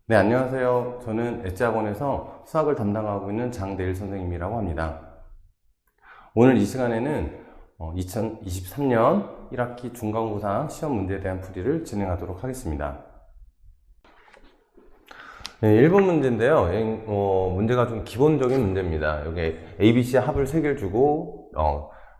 네, 안녕하세요. 저는 엣지학원에서 수학을 담당하고 있는 장대일 선생님이라고 합니다. 오늘 이 시간에는 2023년 1학기 중간고사 시험 문제에 대한 풀이를 진행하도록 하겠습니다. 네, 1번 문제인데요. 문제가 좀 기본적인 문제입니다. 여기 ABC 합을 3개를 주고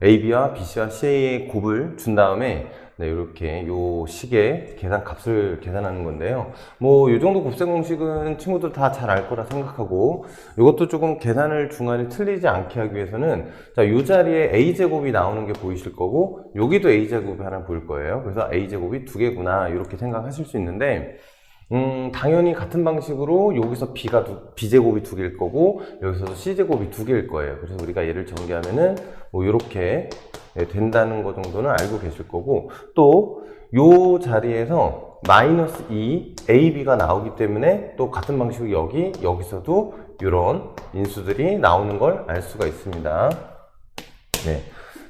AB와 BC와 CA의 곱을 준 다음에 이렇게 요 식의 계산 값을 계산하는 건데요. 이 정도 곱셈 공식은 친구들 다 잘 알 거라 생각하고, 이것도 조금 계산을 중간에 틀리지 않게 하기 위해서는, 자, 요 자리에 a제곱이 나오는 게 보이실 거고, 여기도 a제곱이 하나 보일 거예요. 그래서 a제곱이 2개구나, 이렇게 생각하실 수 있는데, 당연히 같은 방식으로 여기서 b제곱이 2개일 거고, 여기서도 c제곱이 2개일 거예요. 그래서 우리가 얘를 전개하면은, 요렇게 된다는 거 정도는 알고 계실 거고, 또 요 자리에서 마이너스 2 AB가 나오기 때문에 또 같은 방식으로 여기서도 이런 인수들이 나오는 걸 알 수가 있습니다. 네.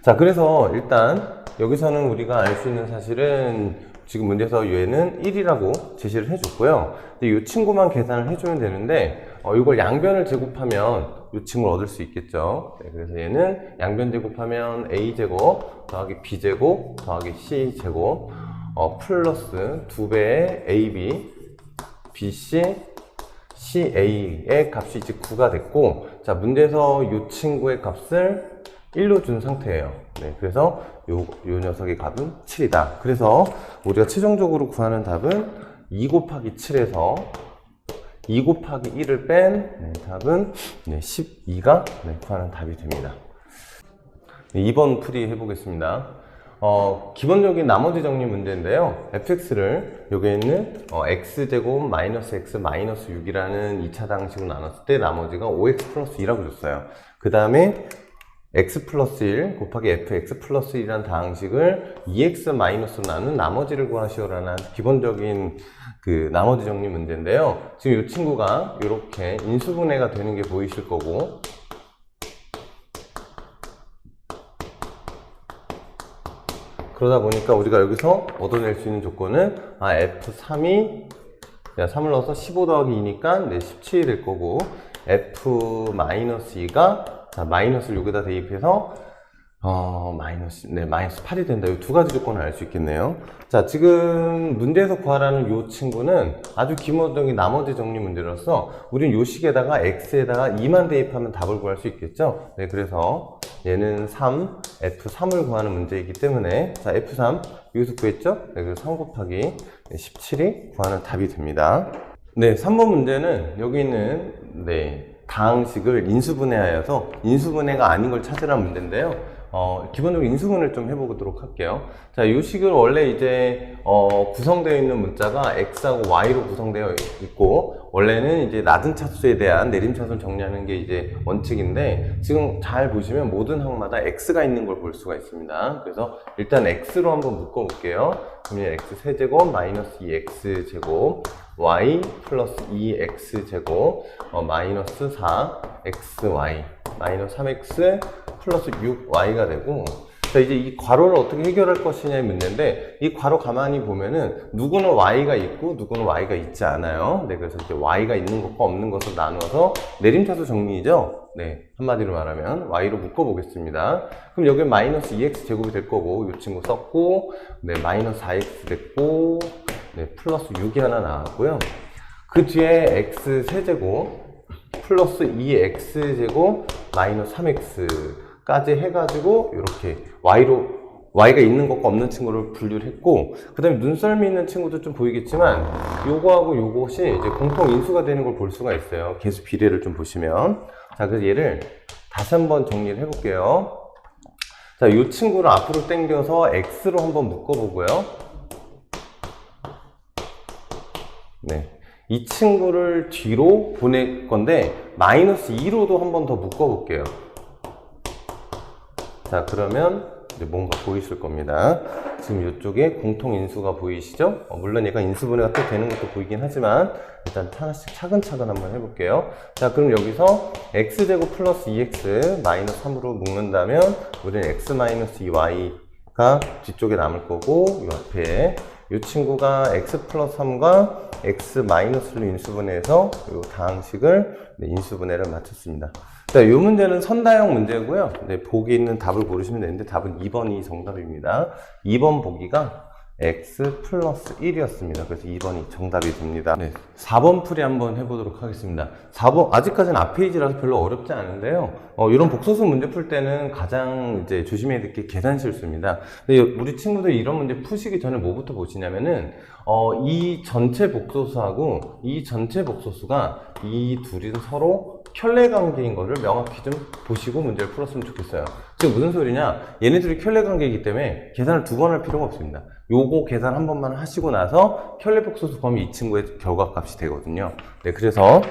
자, 그래서 일단 여기서는 우리가 알 수 있는 사실은 지금 문제에서 얘는 1이라고 제시를 해줬고요. 이 친구만 계산을 해주면 되는데, 이걸 양변을 제곱하면 이 친구를 얻을 수 있겠죠. 네, 그래서 얘는 양변 제곱하면 a제곱 더하기 b제곱 더하기 c제곱 플러스 2배의 ab, bc, ca의 값이 이제 9가 됐고, 자, 문제에서 이 친구의 값을 1로 준 상태예요. 네, 그래서 요 녀석의 값은 7이다. 그래서 우리가 최종적으로 구하는 답은 2 곱하기 7에서 2 곱하기 1을 뺀 답은 12가 구하는 답이 됩니다. 2번 풀이 해보겠습니다. 기본적인 나머지 정리 문제인데요. fx를 여기에 있는 x제곱 마이너스 x 마이너스 6이라는 2차 방식으로 나눴을 때 나머지가 5x 플러스 2라고 줬어요. 그 다음에 x 플러스 1 곱하기 fx 플러스 1이라는 다항식을 2x 마이너스로 나눈 나머지를 구하시오라는 기본적인 그 나머지 정리 문제인데요. 지금 이 친구가 이렇게 인수분해가 되는 게 보이실 거고, 그러다 보니까 우리가 여기서 얻어낼 수 있는 조건은 f3이 3을 넣어서 15 더하기 2니까 17이 될 거고, f-2가 자, 마이너스를 여기다 대입해서 마이너스 8이 된다. 이 두 가지 조건을 알 수 있겠네요. 자, 지금 문제에서 구하라는 이 친구는 아주 기본적인 나머지 정리 문제로서 우리는 이 식에다가 x에다가 2만 대입하면 답을 구할 수 있겠죠. 네, 그래서 얘는 3, f3을 구하는 문제이기 때문에, 자, f3 여기서 구했죠? 네, 그래서 3 곱하기 17이 구하는 답이 됩니다. 네, 3번 문제는 여기 있는 다항식을 인수분해하여서 인수분해가 아닌 걸 찾으라는 문제인데요. 기본적으로 인수분해를 좀 해보도록 할게요. 자, 이 식은 원래 이제 구성되어 있는 문자가 x하고 y로 구성되어 있고, 원래는 이제 낮은 차수에 대한 내림차수를 정리하는 게 이제 원칙인데, 지금 잘 보시면 모든 항마다 x가 있는 걸 볼 수가 있습니다. 그래서 일단 x로 한번 묶어 볼게요. 그러면 x 세제곱 마이너스 2x y 플러스 2x 마이너스 4xy 마이너스 3x 플러스 6y가 되고, 자, 이제 이 괄호를 어떻게 해결할 것이냐의 문제인데, 이 괄호 가만히 보면은 누구는 y가 있고 누구는 y가 있지 않아요. 네, 그래서 이제 y가 있는 것과 없는 것을 나누어서 내림차수 정리죠. 네, 한마디로 말하면 y로 묶어 보겠습니다. 그럼 여기 마이너스 2x 제곱이 될 거고, 이 친구 썼고, 네, 마이너스 4x 됐고, 네, 플러스 6이 하나 나왔고요. 그 뒤에 x 세제곱 플러스 2x제곱 마이너스 3x까지 해가지고 이렇게 y가 있는 것과 없는 친구를 분류를 했고, 그 다음에 눈썰미 있는 친구도 좀 보이겠지만 요거하고 요것이 이제 공통 인수가 되는 걸 볼 수가 있어요. 계수 비례를 좀 보시면. 자, 그래서 얘를 다시 한번 정리를 해볼게요. 자, 이 친구를 앞으로 당겨서 x로 한번 묶어보고요. 네. 이 친구를 뒤로 보낼 건데 마이너스 2로도 한 번 더 묶어 볼게요. 자, 그러면 이제 뭔가 보이실 겁니다. 지금 이쪽에 공통 인수가 보이시죠? 물론 얘가 인수분해가 또 되는 것도 보이긴 하지만 일단 하나씩 차근차근 한번 해볼게요. 자, 그럼 여기서 x제곱 플러스 2x 마이너스 3으로 묶는다면 우리는 x 마이너스 2y가 뒤쪽에 남을 거고, 이 앞에 이 친구가 x 플러스 3과 x 마이너스로 인수분해해서 이 다항식을 인수분해를 마쳤습니다. 자, 이 문제는 선다형 문제고요. 네, 보기 있는 답을 고르시면 되는데 답은 2번이 정답입니다. 2번 보기가 x 플러스 1이었습니다. 그래서 2번이 정답이 됩니다. 네, 4번 풀이 한번 해보도록 하겠습니다. 4번, 아직까지는 앞 페이지라서 별로 어렵지 않은데요. 이런 복소수 문제 풀 때는 가장 이제 조심해야 될 게 계산 실수입니다. 근데 우리 친구들이 이런 문제 푸시기 전에 뭐부터 보시냐면은, 이 전체 복소수하고 이 전체 복소수가 이 둘이 서로 켤레 관계인 거를 명확히 좀 보시고 문제를 풀었으면 좋겠어요. 지금 무슨 소리냐? 얘네들이 켤레 관계이기 때문에 계산을 두 번 할 필요가 없습니다. 요거 계산 한 번만 하시고 나서 켤레 복소수 범위 이 친구의 결과값이 되거든요. 네, 그래서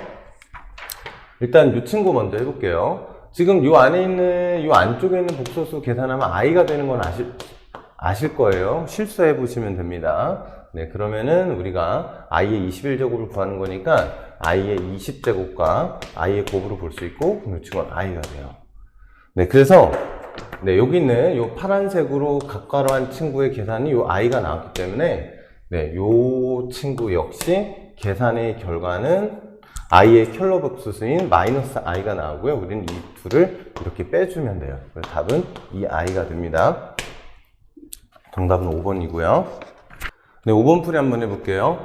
일단 이 친구 먼저 해볼게요. 지금 요 안에 있는, 요 안쪽에 있는 복소수 계산하면 i가 되는 건 아실 거예요. 실수해 보시면 됩니다. 네, 그러면은 우리가 i의 21제곱을 구하는 거니까 i의 20제곱과 i의 곱으로 볼 수 있고, 그럼 이 친구는 i가 돼요. 네, 그래서 네, 여기 있는 요 파란색으로 각가로 한 친구의 계산이 요 i가 나왔기 때문에 네, 요 친구 역시 계산의 결과는 i의 켤레 복소수인 마이너스 i가 나오고요. 우리는 이 둘을 이렇게 빼주면 돼요. 그래서 답은 이 i가 됩니다. 정답은 5번이고요. 네, 5번 풀이 한번 해볼게요.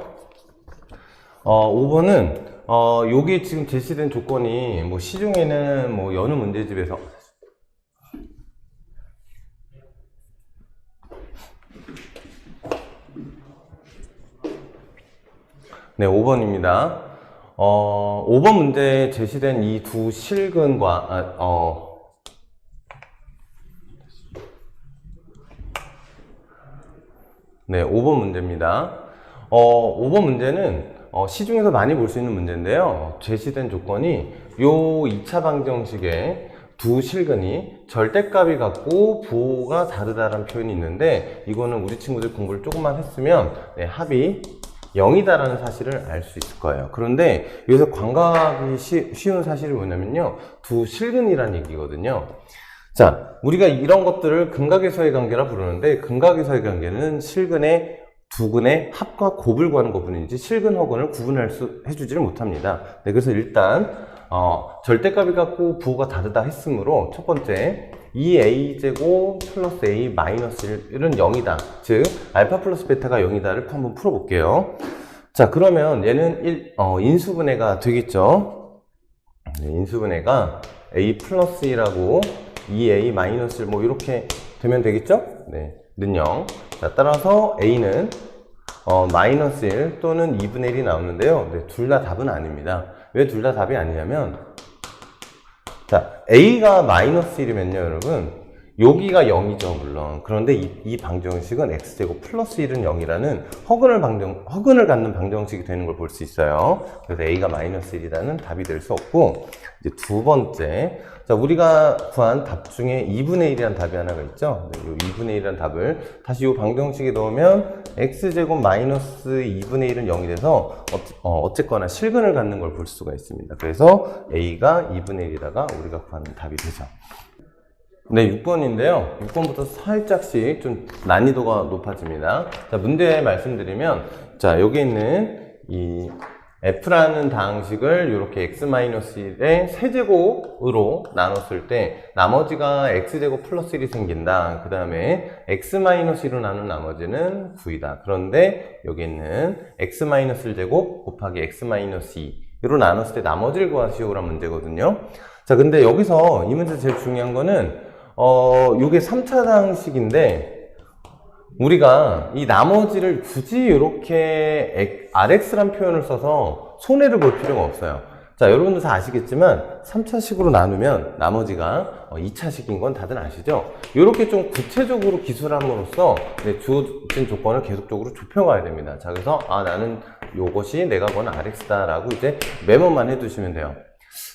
5번은 여기 지금 제시된 조건이 뭐 시중에는 뭐 여느 문제집에서 네, 5번입니다. 5번 문제에 제시된 이 두 실근과 네, 5번 문제입니다. 5번 문제는 시중에서 많이 볼 수 있는 문제인데요. 제시된 조건이 요 2차 방정식에 두 실근이 절대값이 같고 부호가 다르다라는 표현이 있는데 이거는 우리 친구들 공부를 조금만 했으면 네, 합이 0이다라는 사실을 알 수 있을 거예요. 그런데 여기서 관각이 쉬운 사실이 뭐냐면요. 두 실근이라는 얘기거든요. 자, 우리가 이런 것들을 근각에서의 관계라 부르는데 근각에서의 관계는 실근의 두 근의 합과 곱을 구하는 것뿐이지 실근 허근을 해주지를 못합니다. 네, 그래서 일단 절대값이 같고 부호가 다르다 했으므로 첫 번째 2a제곱 플러스 a 마이너스 1은 0이다. 즉 알파 플러스 베타가 0이다를 한번 풀어볼게요. 자, 그러면 얘는 인수분해가 되겠죠. 네, 인수분해가 a 플러스 1하고 2a 마이너스 1 뭐 이렇게 되면 되겠죠. 네, 는 0. 자, 따라서 a는 마이너스 1 또는 2분의 1이 나오는데요. 네, 둘 다 답은 아닙니다. 왜 둘 다 답이 아니냐면 자, a가 마이너스 1이면요, 여러분. 여기가 0이죠, 물론. 그런데 이 방정식은 x제곱 플러스 1은 0이라는 허근을 갖는 방정식이 되는 걸 볼 수 있어요. 그래서 a가 마이너스 1이라는 답이 될 수 없고, 이제 두 번째. 자, 우리가 구한 답 중에 2분의 1이라는 답이 하나가 있죠. 네, 이 2분의 1이라는 답을 다시 이 방정식에 넣으면 x제곱 마이너스 2분의 1은 0이 돼서 어쨌거나 실근을 갖는 걸 볼 수가 있습니다. 그래서 a가 2분의 1이다가 우리가 구하는 답이 되죠. 네, 6번인데요. 6번부터 살짝씩 좀 난이도가 높아집니다. 자, 문제 말씀드리면, 자, 여기 있는 이 f라는 다항식을 이렇게 x-1의 세제곱으로 나눴을 때 나머지가 x제곱 플러스 1이 생긴다. 그 다음에 x-1로 나눈 나머지는 9이다. 그런데 여기 있는 x-1제곱 곱하기 x-2로 나눴을 때 나머지를 구하시오라는 문제거든요. 자, 근데 여기서 이 문제에서 제일 중요한 거는 요게 3차 다항식인데 우리가 이 나머지를 굳이 이렇게 RX란 표현을 써서 손해를 볼 필요가 없어요. 자, 여러분들 다 아시겠지만 3차식으로 나누면 나머지가 2차식인 건 다들 아시죠? 이렇게 좀 구체적으로 기술함으로써 주어진 조건을 계속적으로 좁혀가야 됩니다. 자, 그래서 나는 요것이 내가 건 RX다 라고 이제 메모만 해두시면 돼요.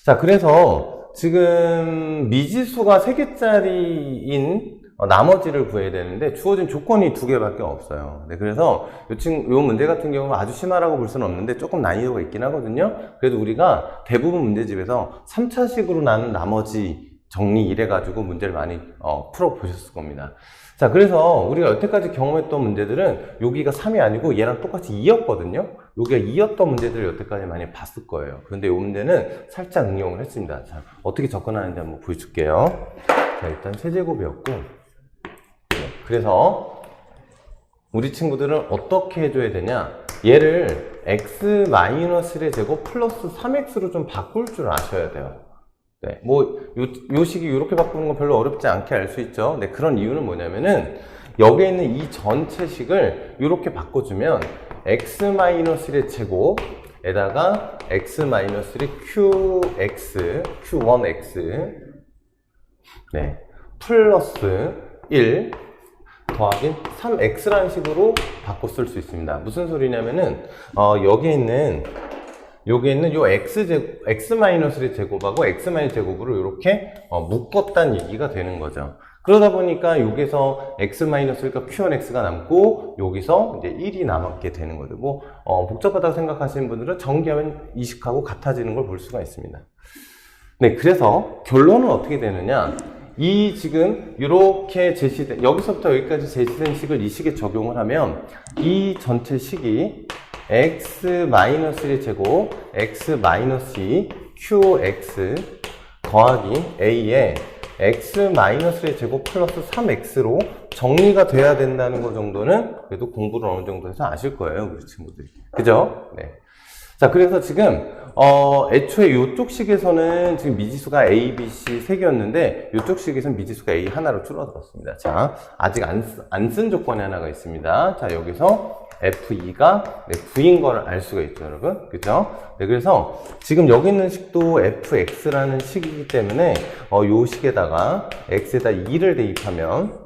자, 그래서 지금 미지수가 3개짜리인 나머지를 구해야 되는데 주어진 조건이 2개밖에 없어요. 네, 그래서 요 문제 같은 경우는 아주 심하라고 볼 수는 없는데 조금 난이도가 있긴 하거든요. 그래도 우리가 대부분 문제집에서 3차식으로 나눈 나머지 정리 이래가지고 문제를 많이 풀어보셨을 겁니다. 자, 그래서 우리가 여태까지 경험했던 문제들은 여기가 3이 아니고 얘랑 똑같이 2였거든요. 여기가 2였던 문제들을 여태까지 많이 봤을 거예요. 그런데 이 문제는 살짝 응용을 했습니다. 자, 어떻게 접근하는지 한번 보여줄게요. 자, 일단 세제곱이었고, 그래서 우리 친구들은 어떻게 해줘야 되냐, 얘를 x-1의 제곱 플러스 3x로 좀 바꿀 줄 아셔야 돼요. 네, 뭐 요 식이 이렇게 바꾸는 건 별로 어렵지 않게 알 수 있죠. 네, 그런 이유는 뭐냐면은 여기에 있는 이 전체 식을 이렇게 바꿔주면 x-1의 제곱에다가 x-1 qx, q1x, 네, 플러스 1 더하기 3x라는 식으로 바꿔 쓸 수 있습니다. 무슨 소리냐면은 여기에 있는 요 x-의 제곱하고 x-의 제곱으로 이렇게 묶었다는 얘기가 되는 거죠. 그러다 보니까 여기서 x-가 q1x가 남고 여기서 이제 1이 남게 되는 거죠. 뭐 복잡하다고 생각하시는 분들은 전개하면 이 식하고 같아지는 걸 볼 수가 있습니다. 네, 그래서 결론은 어떻게 되느냐? 이 지금 이렇게 제시된, 여기서부터 여기까지 제시된 식을 이 식에 적용을 하면 이 전체 식이 x-1의 제곱 x-2 qx 더하기 a에 x-의 제곱 플러스 3x로 정리가 돼야 된다는 거 정도는 그래도 공부를 어느 정도 해서 아실 거예요, 우리 친구들이. 그죠? 네. 자, 그래서 지금 애초에 이쪽 식에서는 지금 미지수가 a, b, c 3개였는데 이쪽 식에서는 미지수가 a 하나로 줄어들었습니다. 자, 아직 안 쓴 조건이 하나가 있습니다. 자, 여기서 f2가 9인 걸 알 수가 있죠, 여러분. 그죠? 네, 그래서 지금 여기 있는 식도 fx라는 식이기 때문에 요 식에다가 x에다 2를 대입하면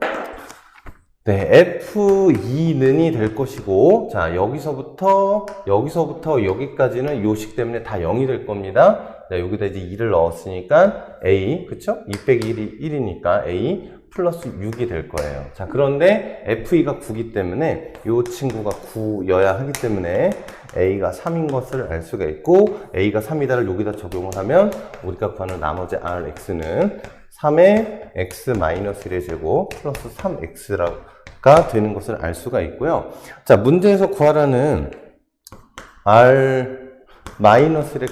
네, f2는이 될 것이고, 자, 여기서부터 여기까지는 요 식 때문에 다 0이 될 겁니다. 자, 여기다 이제 2를 넣었으니까 a, 그쵸? 2 빼기 1이 1이니까 a 플러스 6이 될 거예요. 자, 그런데 f2가 9기 때문에 요 친구가 9여야 하기 때문에 a가 3인 것을 알 수가 있고, a가 3이다를 여기다 적용을 하면 우리가 구하는 나머지 rx는 3의 x-1의 제곱 플러스 3x가 되는 것을 알 수가 있고요. 자, 문제에서 구하라는 r-의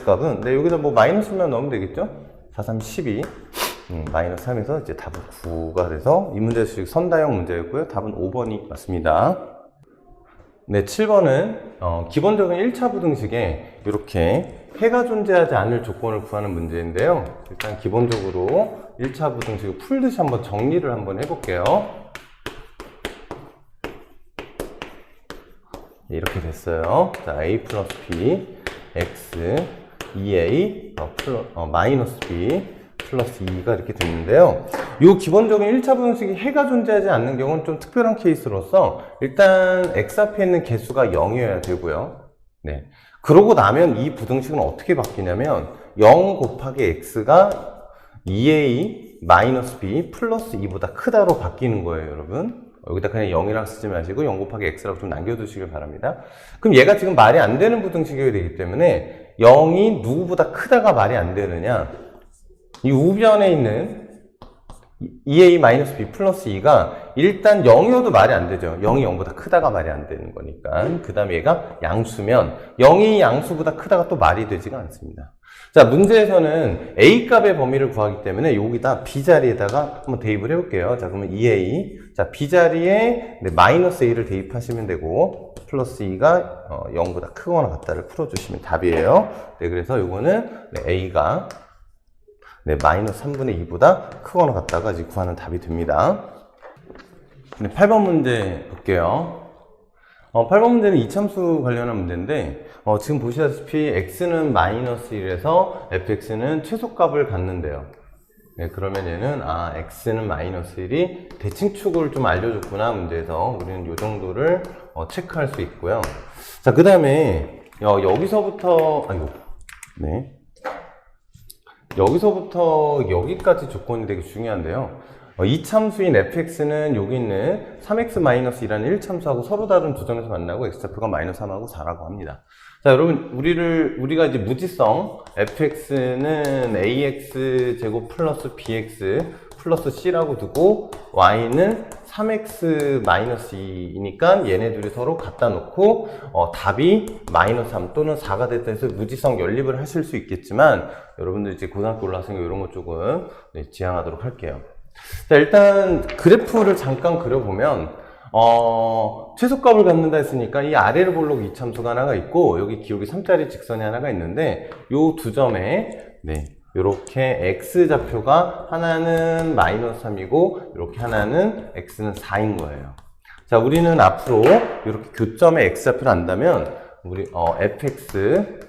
값은, 네, 여기다 뭐 마이너스만 넣으면 되겠죠? 4, 3, 12. 마이너스 3에서 이제 답은 9가 돼서 이 문제에서 선다형 문제였고요. 답은 5번이 맞습니다. 네, 7번은 기본적인 1차 부등식에 이렇게 해가 존재하지 않을 조건을 구하는 문제인데요. 일단 기본적으로 1차 부등식을 풀듯이 한번 정리를 한번 해볼게요. 이렇게 됐어요. 자, a 플러스 b x 2a 마이너스 b 플러스 2가 이렇게 됐는데요. 이 기본적인 1차 부등식이 해가 존재하지 않는 경우는 좀 특별한 케이스로서 일단 x 앞에 있는 개수가 0이어야 되고요. 네. 그러고 나면 이 부등식은 어떻게 바뀌냐면 0 곱하기 x가 2a 마이너스 b 플러스 2보다 크다로 바뀌는 거예요, 여러분. 여기다 그냥 0이라고 쓰지 마시고 0 곱하기 x라고 좀 남겨두시길 바랍니다. 그럼 얘가 지금 말이 안 되는 부등식이 되기 때문에 0이 누구보다 크다가 말이 안 되느냐? 이 우변에 있는 2a-b 플러스 2가 일단 0이어도 말이 안 되죠. 0이 0보다 크다가 말이 안 되는 거니까. 그 다음에 얘가 양수면 0이 양수보다 크다가 또 말이 되지가 않습니다. 자, 문제에서는 a 값의 범위를 구하기 때문에 여기다 b 자리에다가 한번 대입을 해볼게요. 자, 그러면 2a. 자, b 자리에 마이너스 a를 대입하시면 되고 플러스 2가 0보다 크거나 같다를 풀어주시면 답이에요. 네, 그래서 요거는 a가 마이너스 3분의 2보다 크거나 같다가 이제 구하는 답이 됩니다. 8번 문제 볼게요. 8번 문제는 이참수 관련한 문제인데, 지금 보시다시피 x는 마이너스 1에서 fx는 최소값을 갖는데요. 네, 그러면 얘는, x는 마이너스 1이 대칭축을 좀 알려줬구나, 문제에서. 우리는 이 정도를 체크할 수 있고요. 자, 그 다음에, 여기서부터, 여기서부터 여기까지 조건이 되게 중요한데요. 이참수인 fx는 여기 있는 3x-2라는 1참수하고 서로 다른 두 점에서 만나고 x좌표가 -3하고 4라고 합니다. 자, 여러분, 우리가 이제 무지성 fx는 ax제곱 플러스 bx 플러스 c라고 두고 y는 3x-2이니까 얘네 둘이 서로 갖다 놓고 답이 -3 또는 4가 됐다 해서 무지성 연립을 하실 수 있겠지만 여러분들 이제 고등학교 올라왔으니까 이런 거 조금 지향하도록 할게요. 자, 일단 그래프를 잠깐 그려보면 최소값을 갖는다 했으니까 이 아래를 볼록 이참수가 하나가 있고 여기 기울기 3짜리 직선이 하나가 있는데 요 두 점에 요렇게 x좌표가 하나는 -3이고 이렇게 하나는 x는 4인 거예요. 자, 우리는 앞으로 이렇게 교점에 x좌표를 안다면 우리 fx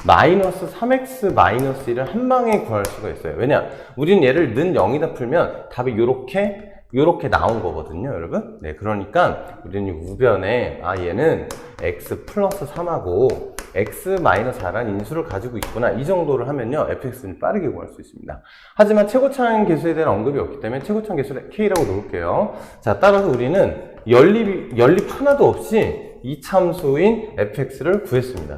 -3x-1을 한 방에 구할 수가 있어요. 왜냐? 우리는 얘를 는 0이다 풀면 답이 요렇게 나온 거거든요, 여러분. 네, 그러니까 우리는 우변에 얘는 x 플러스 3하고 x-4라는 인수를 가지고 있구나, 이 정도를 하면요 fx는 빠르게 구할 수 있습니다. 하지만 최고차항 계수에 대한 언급이 없기 때문에 최고차항 계수를 k라고 놓을게요. 자, 따라서 우리는 연립 하나도 없이 이 참수인 fx를 구했습니다.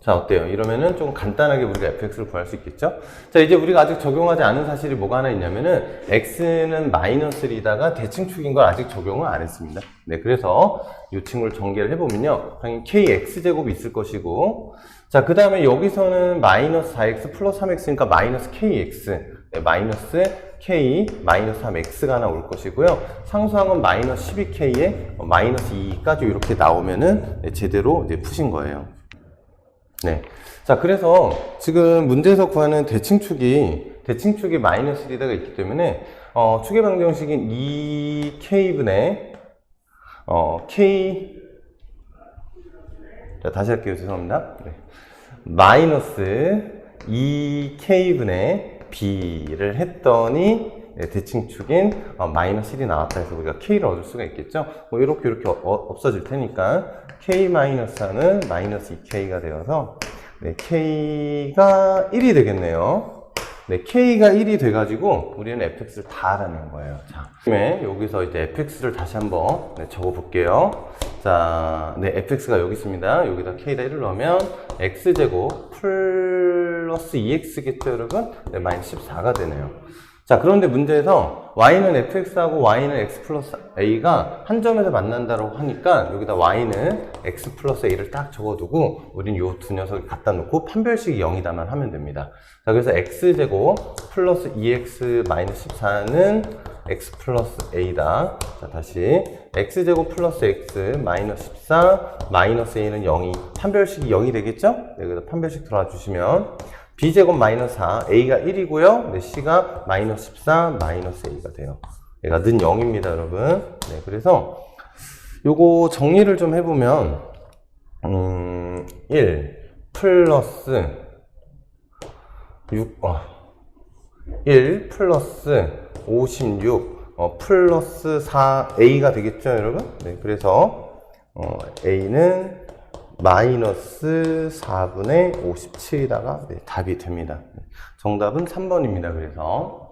자, 어때요? 이러면은 좀 간단하게 우리가 fx를 구할 수 있겠죠? 자, 이제 우리가 아직 적용하지 않은 사실이 뭐가 하나 있냐면은 x는 -3다가 대칭축인 걸 아직 적용을 안 했습니다. 네, 그래서 이 친구를 전개를 해보면요, 당연히 kx제곱이 있을 것이고, 자, 그 다음에 여기서는 -4x 플러스 3x니까 -kx, 네, -k, -3x가 하나 올 것이고요. 상수항은 -12k에 -2까지 이렇게 나오면은 제대로 이제 푸신 거예요. 네. 자, 그래서 지금 문제에서 구하는 대칭축이 -1가 있기 때문에 축의 방정식인 2k분의 k, 자, 다시 할게요. 죄송합니다. 네. -2k분의 b를 했더니 대칭축인 -1이 나왔다 해서 우리가 k를 얻을 수가 있겠죠. 뭐 이렇게 없어질 테니까 k-4는 -2k가 되어서 k가 1이 되겠네요. 네, k가 1이 돼가지고 우리는 fx를 다 알아낸 거예요. 자, 그다음에 여기서 이제 fx를 다시 한번 적어 볼게요. 자, fx가 여기 있습니다. 여기다 k에다 1을 넣으면 x제곱 플러스 2x겠죠, 여러분? 네, -14가 되네요. 자, 그런데 문제에서 y는 fx하고 y는 x 플러스 a가 한 점에서 만난다고 하니까 여기다 y는 x 플러스 a를 딱 적어두고 우린 요 두 녀석을 갖다 놓고 판별식이 0이다만 하면 됩니다. 자, 그래서 x제곱 플러스 2x 마이너스 14는 x 플러스 a다. 자, 다시 x제곱 플러스 x 마이너스 14 마이너스 a는 0이 판별식이 0이 되겠죠? 여기다 판별식 들어와 주시면 b제곱 마이너스 4, a가 1이고요. c가 마이너스 14, 마이너스 a가 돼요. 얘가 는 0입니다, 여러분. 네, 그래서 요거 정리를 좀 해보면 1 플러스 1 플러스 56 플러스 4a가 되겠죠, 여러분? 네, 그래서 a는 마이너스 4분의 57이다가 답이 됩니다. 정답은 3번입니다. 그래서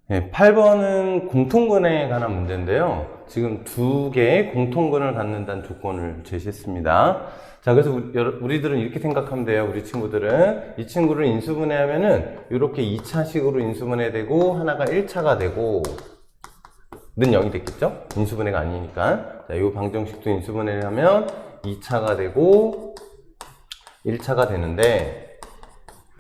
8번은 공통근에 관한 문제인데요. 지금 두 개의 공통근을 갖는다는 조건을 제시했습니다. 자, 그래서 우리들은 이렇게 생각하면 돼요. 우리 친구들은 이 친구를 인수분해하면은 이렇게 2차식으로 인수분해되고 하나가 1차가 되고 는 0이 됐겠죠? 인수분해가 아니니까. 자, 이 방정식도 인수분해를 하면 2차가 되고 1차가 되는데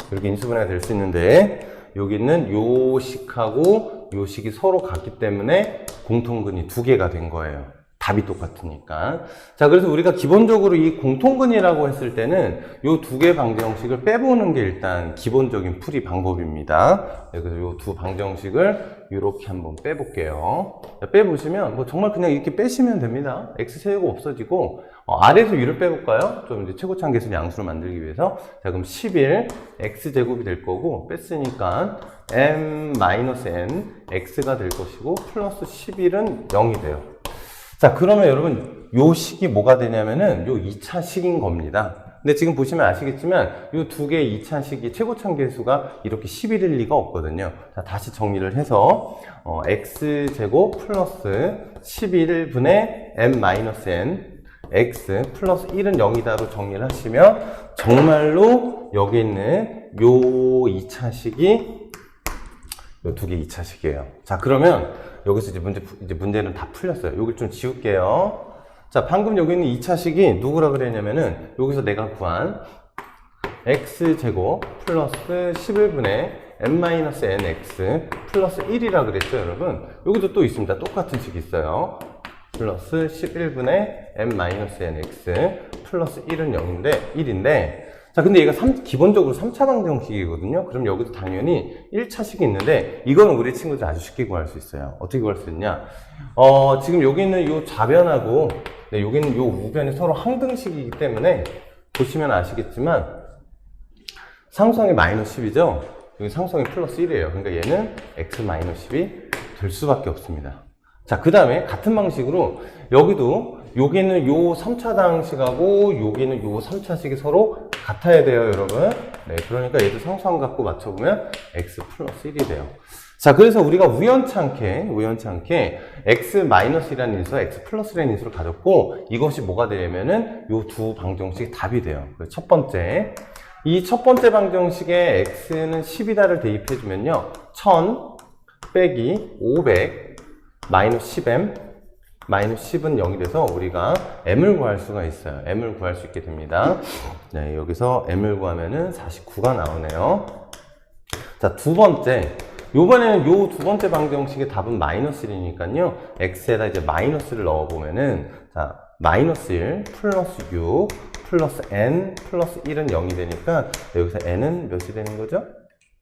이렇게 인수분해가 될 수 있는데 여기는 요 식하고 요 식이 서로 같기 때문에 공통근이 두 개가 된 거예요. 답이 똑같으니까. 자, 그래서 우리가 기본적으로 이 공통근이라고 했을 때는 요 두 개 방정식을 빼보는 게 일단 기본적인 풀이 방법입니다. 네, 그래서 요 두 방정식을 이렇게 한번 빼볼게요. 자, 빼보시면 뭐 정말 그냥 이렇게 빼시면 됩니다. x제곱 없어지고 아래에서 위를 빼볼까요? 좀 이제 최고차항 계수 양수를 만들기 위해서. 자, 그럼 11 x제곱이 될 거고 뺐으니까 m-n x가 될 것이고 플러스 11은 0이 돼요. 자, 그러면 여러분 요 식이 뭐가 되냐면은 요 2차 식인 겁니다. 근데 지금 보시면 아시겠지만 이 두 개의 2차식이 최고참 계수가 이렇게 11일 리가 없거든요. 자, 다시 정리를 해서 x제곱 플러스 11분의 m-n x 플러스 1은 0이다로 정리를 하시면 정말로 여기 있는 요 2차식이 요 두 개 2차식이에요. 자, 그러면 여기서 이제 문제는 다 풀렸어요. 여기 좀 지울게요. 자, 방금 여기 있는 2차식이 누구라 그랬냐면은 여기서 내가 구한 x제곱 플러스 11분의 m-nx 플러스 1이라 그랬죠, 여러분? 여기도 또 있습니다. 똑같은 식이 있어요. 플러스 11분의 m-nx 플러스 1은 1인데 자, 근데 얘가 기본적으로 3차 방정식이거든요. 그럼 여기도 당연히 1차식이 있는데 이거는 우리 친구들 아주 쉽게 구할 수 있어요. 어떻게 구할 수 있냐? 지금 여기 있는 요 좌변하고 여기 있는 요 우변이 서로 항등식이기 때문에 보시면 아시겠지만 상수항이 마이너스 10이죠? 여기 상수항이 플러스 1이에요. 그러니까 얘는 x-10이 될 수밖에 없습니다. 자, 그 다음에 같은 방식으로 여기는 요 3차 방식하고 여기는 요 3차식이 서로 같아야 돼요, 여러분. 네, 그러니까 얘도 상수항 갖고 맞춰보면 x 플러스 1이 돼요. 자, 그래서 우리가 우연찮게 x-1이라는 인수와 x 플러스라는 인수를 가졌고 이것이 뭐가 되냐면은 요 두 방정식이 답이 돼요. 첫 번째, 이 첫 번째 방정식에 x는 10이다를 대입해주면요 1000 빼기 500 마이너스 10m 마이너스 10은 0이 돼서 우리가 m을 구할 수가 있어요. m을 구할 수 있게 됩니다. 네, 여기서 m을 구하면은 49가 나오네요. 자, 두 번째, 요번에는 요 두 번째 방정식의 답은 마이너스 1이니까요 x에다 이제 마이너스를 넣어보면은 자, 마이너스 1 플러스 6 플러스 n 플러스 1은 0이 되니까 여기서 n은 몇이 되는 거죠?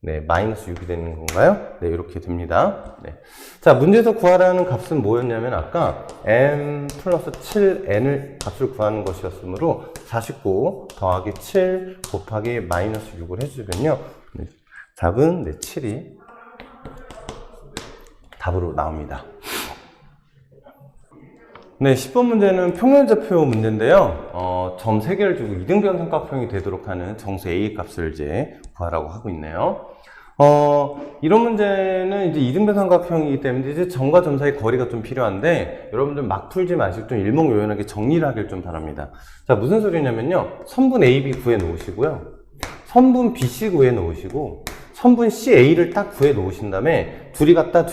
네, 마이너스 6이 되는 건가요? 네, 이렇게 됩니다. 네. 자, 문제에서 구하라는 값은 뭐였냐면 아까 m 플러스 7n을 값을 구하는 것이었으므로 49 더하기 7 곱하기 마이너스 6을 해주면요. 네, 답은 7이 답으로 나옵니다. 네, 10번 문제는 평면좌표 문제인데요. 점 3개를 주고 이등변 삼각형이 되도록 하는 정수 A 값을 이제 구하라고 하고 있네요. 이런 문제는 이제 이등변 삼각형이기 때문에 이제 점과 점 사이 거리가 좀 필요한데 여러분들 막 풀지 마시고 좀 일목요연하게 정리를 하길 좀 바랍니다. 자, 무슨 소리냐면요. 선분 AB 구해 놓으시고요. 선분 BC 구해 놓으시고 선분 CA를 딱 구해 놓으신 다음에 둘이 같다,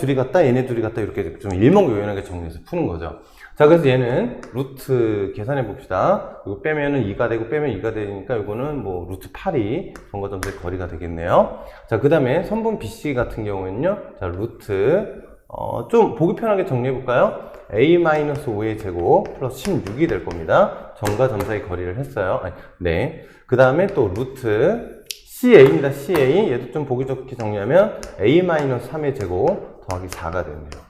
얘네 둘이 같다 이렇게 좀 일목요연하게 정리해서 푸는 거죠. 자, 그래서 얘는 루트 계산해 봅시다. 이거 빼면은 2가 되고 빼면 2가 되니까 이거는 뭐 루트 8이 점과 점사의 거리가 되겠네요. 자, 그 다음에 선분 BC 같은 경우에는요. 자, 루트 좀 보기 편하게 정리해 볼까요? a-5의 제곱 플러스 16이 될 겁니다. 점과 점사의 거리를 했어요. 네. 그 다음에 또 루트 CA입니다. CA. 얘도 좀 보기 좋게 정리하면 a-3의 제곱 더하기 4가 되네요.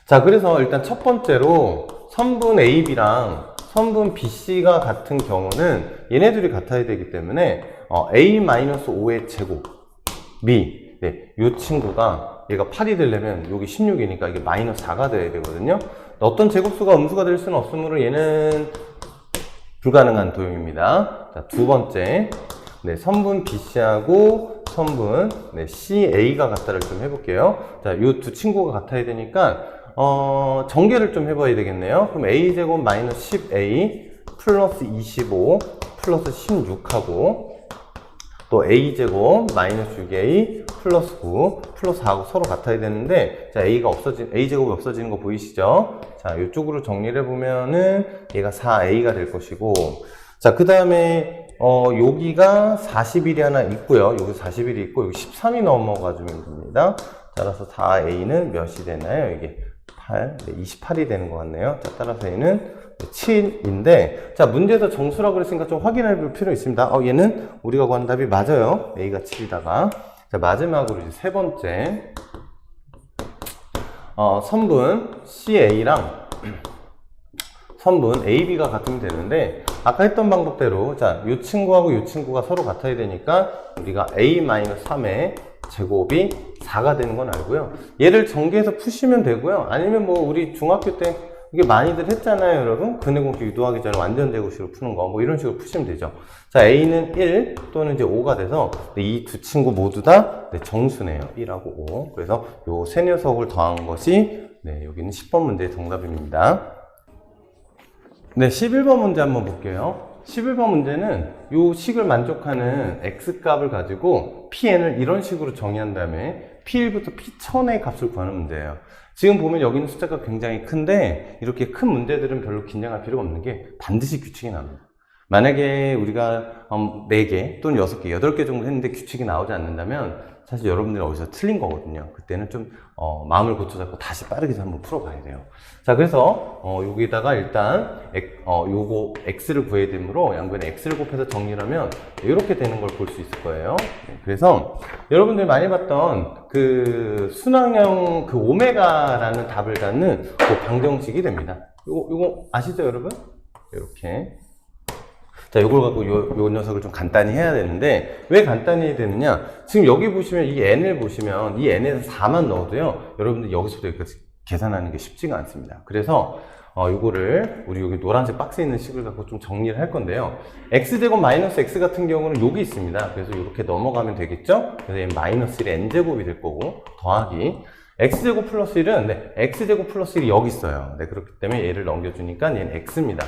자, 그래서 일단 첫 번째로 선분 AB랑 선분 BC가 같은 경우는 얘네들이 같아야 되기 때문에 a-5의 제곱이 네, 이 친구가 얘가 8이 되려면 여기 16이니까 이게 마이너스 4가 돼야 되거든요. 어떤 제곱수가 음수가 될 수는 없으므로 얘는 불가능한 도형입니다. 자, 두 번째, 네, 선분 BC하고 선분 네, CA가 같다를 좀 해볼게요. 자, 이 두 친구가 같아야 되니까 전개를 좀 해봐야 되겠네요. 그럼 a제곱 마이너스 10a 플러스 25 플러스 16하고 또 a제곱 마이너스 6a 플러스 9 플러스 4하고 서로 같아야 되는데 자, a제곱이 없어지는 거 보이시죠? 자, 이쪽으로 정리를 해보면은 얘가 4a가 될 것이고 자, 그 다음에 여기가 41이 하나 있고요. 여기 41이 있고 여기 13이 넘어가주면 됩니다. 따라서 4a는 몇이 되나요? 이게 8, 네, 28이 되는 것 같네요. 자, 따라서 얘는 7인데, 자, 문제에서 정수라고 그랬으니까 좀 확인해 볼 필요 있습니다. 얘는 우리가 구한 답이 맞아요. A가 7이다가. 자, 마지막으로 이제 세 번째. 선분 CA랑 선분 AB가 같으면 되는데, 아까 했던 방법대로, 자, 이 친구하고 이 친구가 서로 같아야 되니까, 우리가 A-3의 제곱이 4가 되는 건 알고요. 얘를 전개해서 푸시면 되고요. 아니면 뭐 우리 중학교 때 이게 많이들 했잖아요, 여러분. 근해공식 유도하기 전에 완전 제곱식으로 푸는 거, 뭐 이런 식으로 푸시면 되죠. 자, A는 1 또는 이제 5가 돼서 이 두 친구 모두 다 정수네요. 1하고 5. 그래서 요 세 녀석을 더한 것이 여기는 10번 문제의 정답입니다. 네, 11번 문제 한번 볼게요. 11번 문제는 요 식을 만족하는 x값을 가지고 pn을 이런 식으로 정의한 다음에 p1부터 p1000의 값을 구하는 문제예요. 지금 보면 여기 있는 숫자가 굉장히 큰데 이렇게 큰 문제들은 별로 긴장할 필요가 없는 게 반드시 규칙이 나옵니다. 만약에 우리가 4개 또는 6개, 8개 정도 했는데 규칙이 나오지 않는다면 사실 여러분들이 어디서 틀린 거거든요. 그때는 좀 마음을 고쳐잡고 다시 빠르게 좀 한번 풀어봐야 돼요. 자, 그래서 여기다가 일단 요거 x를 구해야 되므로 양변에 x를 곱해서 정리를 하면 이렇게 되는 걸 볼 수 있을 거예요. 그래서 여러분들이 많이 봤던 그 순항형 그 오메가라는 답을 갖는 그 방정식이 됩니다. 요거 아시죠, 여러분? 이렇게. 자, 요걸 갖고 요 녀석을 좀 간단히 해야 되는데, 왜 간단히 해야 되느냐? 지금 여기 보시면 이 n을 보시면 이 n에서 4만 넣어도요, 여러분들 여기서부터 여기까지 계산하는 게 쉽지가 않습니다. 그래서, 요거를 우리 여기 노란색 박스에 있는 식을 갖고 좀 정리를 할 건데요. x제곱 마이너스 x 같은 경우는 여기 있습니다. 그래서 이렇게 넘어가면 되겠죠? 그래서 얘는 마이너스 1의 n제곱이 될 거고, 더하기. x제곱 플러스 1은, x제곱 플러스 1이 여기 있어요. 그렇기 때문에 얘를 넘겨주니까 얘는 x입니다.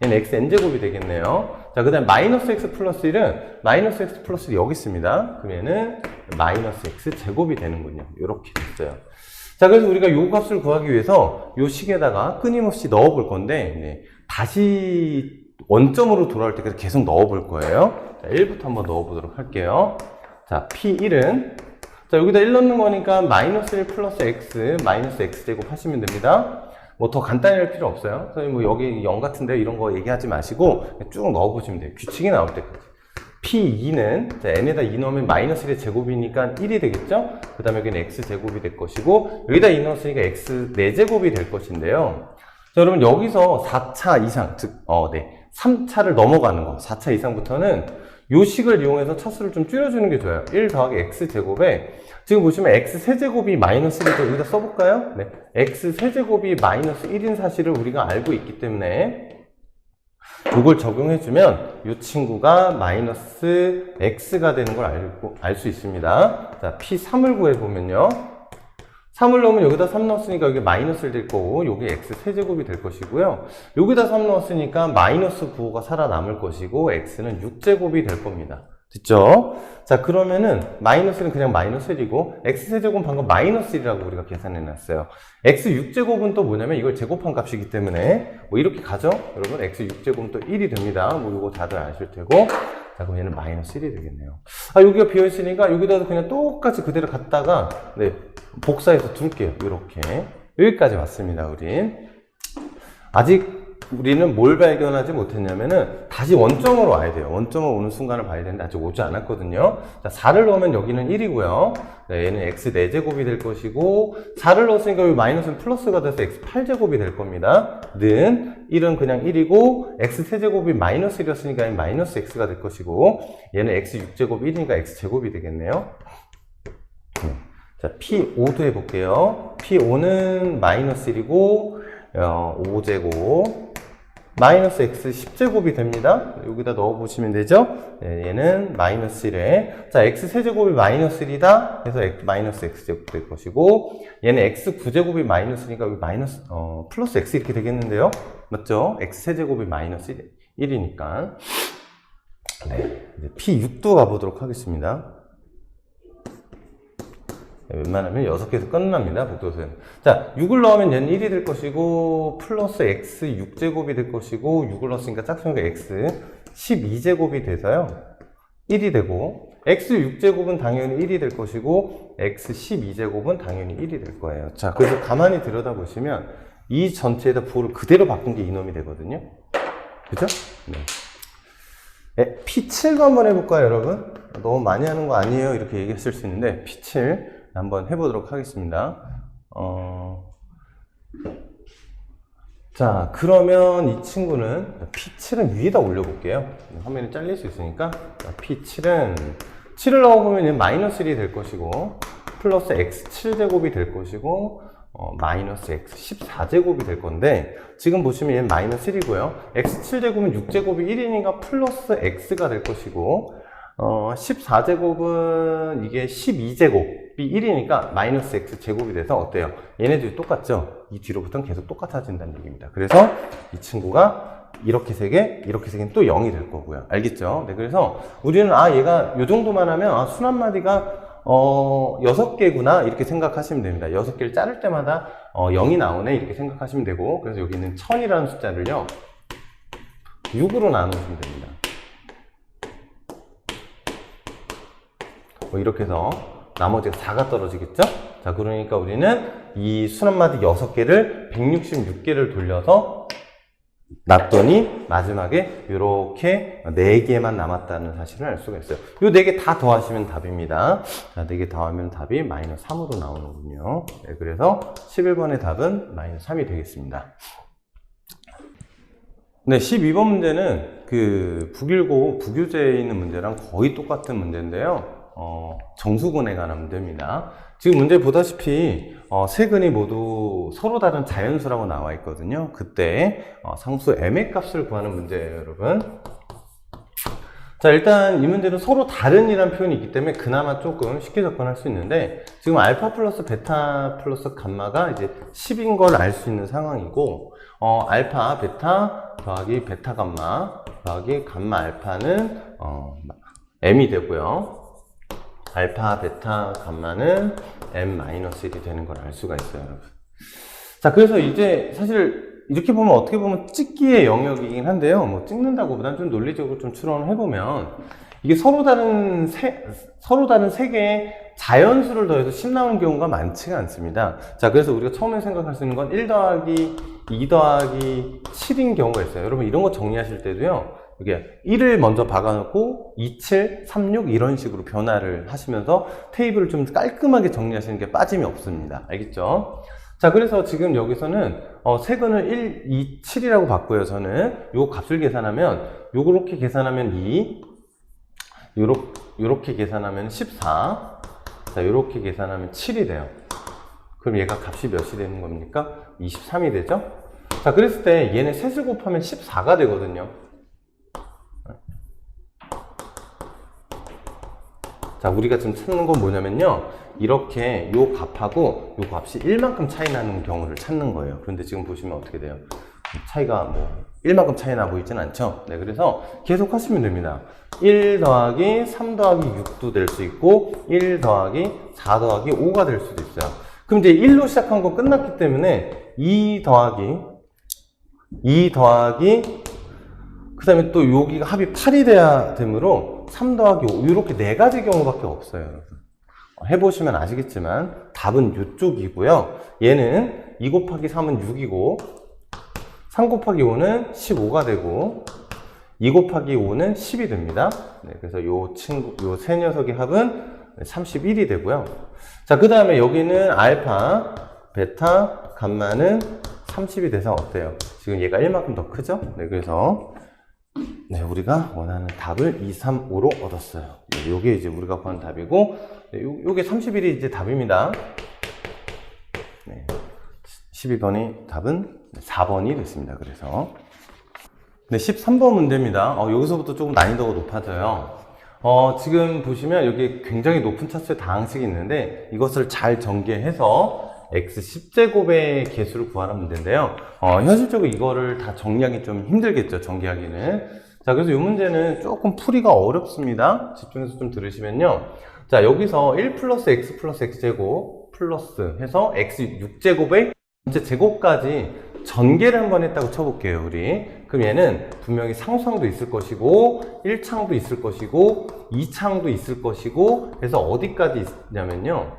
얘는 x n제곱이 되겠네요. 자, 그 다음에 마이너스 x 플러스 1은 마이너스 x 플러스 1이 여기 있습니다. 그럼 얘는 마이너스 x 제곱이 되는군요. 이렇게 됐어요. 자, 그래서 우리가 요 값을 구하기 위해서 요 식에다가 끊임없이 넣어 볼 건데, 다시 원점으로 돌아올 때까지 계속 넣어 볼 거예요. 자, 1부터 한번 넣어 보도록 할게요. 자, p1은, 자, 여기다 1 넣는 거니까 마이너스 1 플러스 x, 마이너스 x 제곱 하시면 됩니다. 뭐 더 간단히 할 필요 없어요. 선생님 뭐 여기 0 같은데 이런 거 얘기하지 마시고 쭉 넣어보시면 돼요. 규칙이 나올 때까지. P2는 자, n에다 2 넣으면 마이너스 1의 제곱이니까 1이 되겠죠? 그 다음에 여기는 x 제곱이 될 것이고 여기다 2 넣었으니까 x 4제곱이 될 것인데요. 자, 여러분 여기서 4차 이상, 즉 3차를 넘어가는 거, 4차 이상부터는 요 식을 이용해서 차수를 좀 줄여주는 게 좋아요. 1 더하기 x 제곱에 지금 보시면 x 세제곱이 마이너스 1이죠. 여기다 써볼까요? 네. x 세제곱이 마이너스 1인 사실을 우리가 알고 있기 때문에 이걸 적용해주면 이 친구가 마이너스 x가 되는 걸 알 수 있습니다. 자, p3을 구해보면요. 3을 넣으면 여기다 3 넣었으니까 여기 마이너스 1 될 거고 여기 x 세제곱이 될 것이고요. 여기다 3 넣었으니까 마이너스 9가 살아남을 것이고 x는 6제곱이 될 겁니다. 됐죠? 자, 그러면은 마이너스는 그냥 마이너스 1이고 x 세제곱은 방금 마이너스 1이라고 우리가 계산해 놨어요. x 6제곱은 또 뭐냐면 이걸 제곱한 값이기 때문에 뭐 이렇게 가죠? 여러분 x 6제곱은 또 1이 됩니다. 뭐 이거 다들 아실 테고. 자, 그럼 얘는 마이너스 1이 되겠네요. 아, 여기가 비어있으니까 여기다도 그냥 똑같이 그대로 갖다가 복사해서 둘게요. 이렇게. 여기까지 왔습니다, 우린. 아직 우리는 뭘 발견하지 못했냐면은 다시 원점으로 와야 돼요. 원점으로 오는 순간을 봐야 되는데 아직 오지 않았거든요. 자, 4를 넣으면 여기는 1이고요. 얘는 x 4제곱이 될 것이고 4를 넣었으니까 여기 마이너스는 플러스가 돼서 x 8제곱이 될 겁니다. 는 1은 그냥 1이고 x 세제곱이 마이너스 1이었으니까 마이너스 x가 될 것이고 얘는 x 6제곱 1이니까 x 제곱이 되겠네요. 자, p5도 해볼게요. p5는 마이너스 1이고 5제곱 마이너스 x 10제곱이 됩니다. 여기다 넣어보시면 되죠? 얘는 마이너스 1에 자, x 세제곱이 마이너스 1이다 해서 마이너스 x제곱 될 것이고 얘는 x 9제곱이 마이너스니까 여기 마이너스 플러스 x 이렇게 되겠는데요? 맞죠? x 세제곱이 마이너스 1이니까 네, 이제 p6도 가보도록 하겠습니다. 웬만하면 6개에서 끝납니다, 복도는. 자, 6을 넣으면 얘는 1이 될 것이고, 플러스 x 6제곱이 될 것이고, 6을 넣었으니까 짝수니까 x 12제곱이 돼서요. 1이 되고, x 6제곱은 당연히 1이 될 것이고, x 12제곱은 당연히 1이 될 거예요. 자, 그래서 가만히 들여다보시면, 이 전체에다 부호를 그대로 바꾼 게 이놈이 되거든요. 그죠? 네. P7도 한번 해볼까요, 여러분? 너무 많이 하는 거 아니에요? 이렇게 얘기했을 수 있는데, P7. 한번 해보도록 하겠습니다. 자, 그러면 이 친구는 P7은 위에다 올려볼게요. 화면이 잘릴 수 있으니까. 자, P7은 7을 넣어보면 마이너스 1이 될 것이고 플러스 x 7제곱이 될 것이고 마이너스 x 14제곱이 될 건데, 지금 보시면 얘는 마이너스 1이고요. x 7제곱은 6제곱이 1이니까 플러스 x가 될 것이고, 14제곱은 이게 12제곱이 1이니까 마이너스 x 제곱이 돼서 어때요? 얘네들이 똑같죠? 이 뒤로부터는 계속 똑같아진다는 얘기입니다. 그래서 이 친구가 이렇게 3개, 이렇게 3개는 또 0이 될 거고요. 알겠죠? 네, 그래서 우리는 얘가 요 정도만 하면 순 한 마디가 6개구나 이렇게 생각하시면 됩니다. 6개를 자를 때마다 0이 나오네 이렇게 생각하시면 되고, 그래서 여기는 1000이라는 숫자를요 6으로 나누시면 됩니다. 이렇게 해서 나머지가 4가 떨어지겠죠? 자, 그러니까 우리는 이 순 한 마디 6개를 166개를 돌려서 놨더니 마지막에 이렇게 4개만 남았다는 사실을 알 수가 있어요. 이 4개 다 더하시면 답입니다. 자, 4개 더하면 답이 마이너스 3으로 나오는군요. 네, 그래서 11번의 답은 마이너스 3이 되겠습니다. 네, 12번 문제는 그 북일고 부교재에 있는 문제랑 거의 똑같은 문제인데요. 정수근에 관한 문제입니다. 지금 문제 보다시피 세 근이 모두 서로 다른 자연수라고 나와 있거든요. 그때 상수 m의 값을 구하는 문제예요, 여러분. 자, 일단 이 문제는 서로 다른이라는 표현이 있기 때문에 그나마 조금 쉽게 접근할 수 있는데, 지금 알파 플러스 베타 플러스 감마가 이제 10인 걸 알 수 있는 상황이고, 알파 베타 더하기 베타 감마 더하기 감마 알파는 m이 되고요. 알파, 베타, 감마는 m-1이 되는 걸 알 수가 있어요, 여러분. 자, 그래서 이제 사실 이렇게 보면 어떻게 보면 찍기의 영역이긴 한데요. 뭐 찍는다고 보다는 좀 논리적으로 좀 추론을 해보면, 이게 서로 다른 세 개의 자연수를 더해서 10 나오는 경우가 많지가 않습니다. 자, 그래서 우리가 처음에 생각할 수 있는 건 1 더하기 2 더하기 7인 경우가 있어요. 여러분, 이런 거 정리하실 때도요, 이게 1을 먼저 박아놓고 2, 7, 3, 6 이런 식으로 변화를 하시면서 테이블을 좀 깔끔하게 정리하시는 게 빠짐이 없습니다. 알겠죠? 자, 그래서 지금 여기서는 세근을 1, 2, 7이라고 봤고요. 저는 요 값을 계산하면, 요렇게 계산하면 2, 요렇게 계산하면 14, 자, 요렇게 계산하면 7이 돼요. 그럼 얘가 값이 몇이 되는 겁니까? 23이 되죠? 자, 그랬을 때 얘네 셋을 곱하면 14가 되거든요. 자, 우리가 지금 찾는 건 뭐냐면요, 이렇게 요 값하고 요 값이 1만큼 차이 나는 경우를 찾는 거예요. 그런데 지금 보시면 어떻게 돼요? 차이가 뭐 1만큼 차이 나 보이진 않죠? 네, 그래서 계속 하시면 됩니다. 1 더하기 3 더하기 6도 될 수 있고, 1 더하기 4 더하기 5가 될 수도 있어요. 그럼 이제 1로 시작한 건 끝났기 때문에 2 더하기 그 다음에 또 여기가 합이 8이 돼야 되므로 3 더하기 5, 이렇게 4가지 경우밖에 없어요, 여러분. 해보시면 아시겠지만 답은 이쪽이고요. 얘는 2 곱하기 3은 6이고, 3 곱하기 5는 15가 되고, 2 곱하기 5는 10이 됩니다. 네, 그래서 요 세 녀석의 합은 31이 되고요. 자, 그 다음에 여기는 알파, 베타, 감마는 30이 돼서 어때요? 지금 얘가 1만큼 더 크죠? 네, 그래서 네, 우리가 원하는 답을 2, 3, 5로 얻었어요. 네, 요게 이제 우리가 구한 답이고, 네, 요게 31이 이제 답입니다. 네, 12번이 답은 4번이 됐습니다. 그래서 네, 13번 문제입니다. 여기서부터 조금 난이도가 높아져요. 지금 보시면 여기 굉장히 높은 차수의 다항식이 있는데, 이것을 잘 전개해서 x 10제곱의 개수를 구하는 문제인데요. 현실적으로 이거를 다 정리하기 좀 힘들겠죠, 전개하기는. 자, 그래서 이 문제는 조금 풀이가 어렵습니다. 집중해서 좀 들으시면요. 자, 여기서 1 플러스 x제곱 플러스 해서 x 6제곱의 전체 제곱까지 전개를 한번 했다고 쳐볼게요, 우리. 그럼 얘는 분명히 상수항도 있을 것이고, 1창도 있을 것이고, 2창도 있을 것이고, 그래서 어디까지 있냐면요,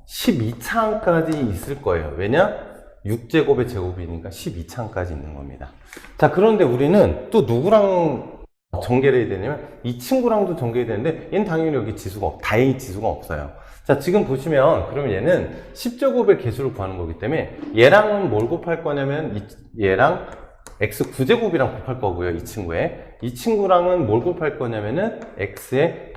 12창까지 있을 거예요. 왜냐? 6제곱의 제곱이니까 12창까지 있는 겁니다. 자, 그런데 우리는 또 누구랑 전개를 해야 되냐면, 이 친구랑도 전개해야 되는데, 얘는 당연히 여기 다행히 지수가 없어요. 자, 지금 보시면, 그러면 얘는 10제곱의 개수를 구하는 거기 때문에, 얘랑은 뭘 곱할 거냐면, 얘랑 x 9제곱이랑 곱할 거고요, 이 친구에. 이 친구랑은 뭘 곱할 거냐면은, x의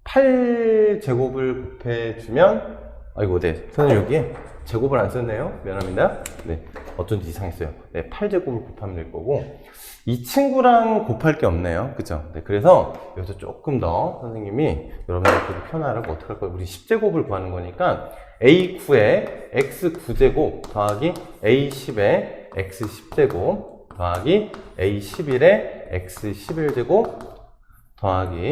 8제곱을 곱해주면 아이고, 네. 선생님 여기에 제곱을 안 썼네요. 미안합니다. 네. 어쩐지 이상했어요. 네, 8제곱을 곱하면 될 거고, 이 친구랑 곱할 게 없네요. 그죠? 네, 그래서 여기서 조금 더 선생님이 여러분들께 편하라고 어떻게 할 거예요? 우리 10제곱을 구하는 거니까 A9에 X9제곱 더하기 A10에 X10제곱 더하기 A11에 X11제곱 더하기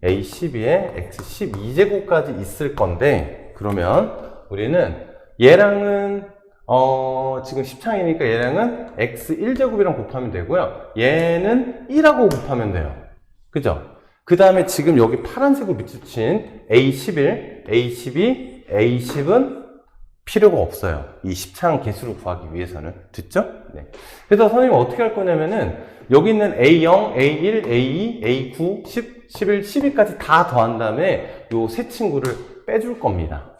A12에 X12제곱까지 있을 건데, 그러면 우리는 얘랑은 지금 10창이니까 얘랑은 x1제곱이랑 곱하면 되고요. 얘는 1하고 곱하면 돼요. 그죠? 그 다음에 지금 여기 파란색으로 밑줄친 a11, a12, a10은 필요가 없어요. 이 10창 개수를 구하기 위해서는. 됐죠? 네. 그래서 선생님은 어떻게 할 거냐면은 여기 있는 a0, a1, a2, a9, 10, 11, 12까지 다 더한 다음에 요 세 친구를 빼줄 겁니다.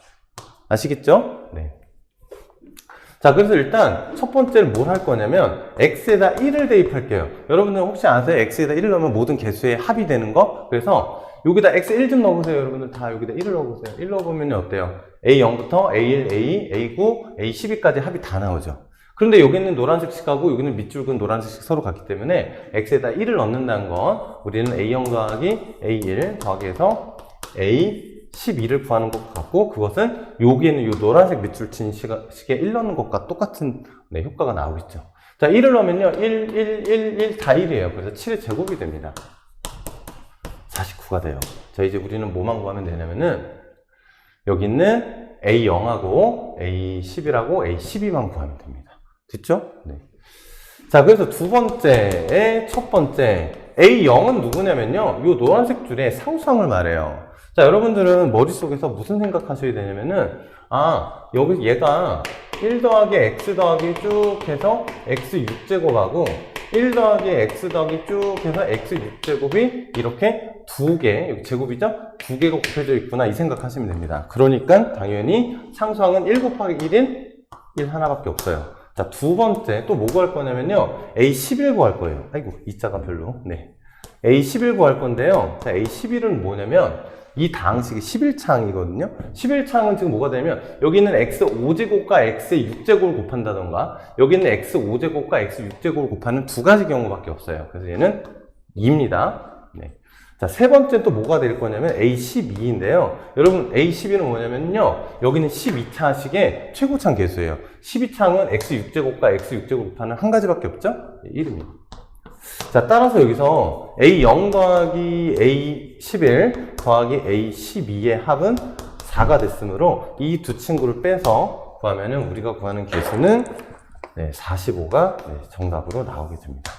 아시겠죠? 네. 자, 그래서 일단 첫 번째는 뭘 할 거냐면 x에다 1을 대입할게요. 여러분들 혹시 아세요? x에다 1을 넣으면 모든 개수의 합이 되는 거? 그래서 여기다 x1 좀 넣어보세요. 여러분들 다 여기다 1을 넣어보세요. 1 넣어보면 어때요? a0부터 a1, a2, a9, a12까지 합이 다 나오죠. 그런데 여기는 노란색 식하고 여기는 밑줄근 노란색 식 서로 같기 때문에 x에다 1을 넣는다는 건 우리는 a0 더하기 a1 더하기해서 a12를 구하는 것 같고, 그것은 여기에는 이 노란색 밑줄 친 식에 1 넣는 것과 똑같은 효과가 나오겠죠. 자, 1을 넣으면요 1, 1, 1, 1 다 1이에요. 그래서 7의 제곱이 됩니다. 49가 돼요. 자, 이제 우리는 뭐만 구하면 되냐면은 여기 있는 a0하고 a11하고 a12만 구하면 됩니다. 됐죠? 네. 자, 그래서 두 번째의 첫 번째 A0은 누구냐면요, 이 노란색 줄의 상수항을 말해요. 자, 여러분들은 머릿속에서 무슨 생각하셔야 되냐면은, 여기 얘가 1 더하기 x 더하기 쭉 해서 x 6제곱하고 1 더하기 x 더하기 쭉 해서 x 6제곱이 이렇게 두 개, 여기 제곱이죠? 두 개가 곱해져 있구나, 이 생각하시면 됩니다. 그러니까 당연히 상수항은 1 곱하기 1인 1 하나밖에 없어요. 자, 두 번째 또 뭐 구할 거냐면요, A11 구할 거예요. 아이고, 이 자가 별로. 네. A11 구할 건데요. 자, A11은 뭐냐면 이 다항식이 11창이거든요. 11창은 지금 뭐가 되냐면 여기 있는 x5제곱과 x의 6제곱을 곱한다던가 여기 있는 x5제곱과 x6제곱을 곱하는 두 가지 경우밖에 없어요. 그래서 얘는 2입니다. 네. 자, 세 번째 또 뭐가 될 거냐면 A12인데요. 여러분, A12는 뭐냐면요, 여기는 12차식의 최고창 개수예요. 12창은 X6제곱과 X6제곱 곱하는 한 가지밖에 없죠? 1입니다. 자, 따라서 여기서 A0 더하기 A11 더하기 A12의 합은 4가 됐으므로 이 두 친구를 빼서 구하면은 우리가 구하는 개수는 45가 정답으로 나오게 됩니다.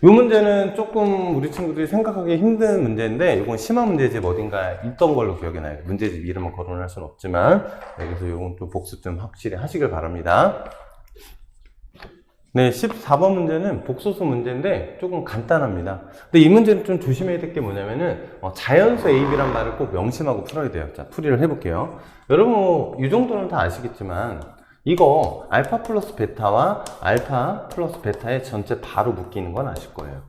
이 문제는 조금 우리 친구들이 생각하기 힘든 문제인데, 이건 심화 문제집 어딘가에 있던 걸로 기억이 나요. 문제집 이름은 거론할 수는 없지만, 그래서 이건 좀 복습 좀 확실히 하시길 바랍니다. 네, 14번 문제는 복소수 문제인데 조금 간단합니다. 근데 이 문제는 좀 조심해야 될 게 뭐냐면은 자연수 AB란 말을 꼭 명심하고 풀어야 돼요. 자, 풀이를 해볼게요. 여러분, 이 정도는 다 아시겠지만 이거 알파 플러스 베타와 알파 플러스 베타의 전체 바로 묶이는 건 아실 거예요.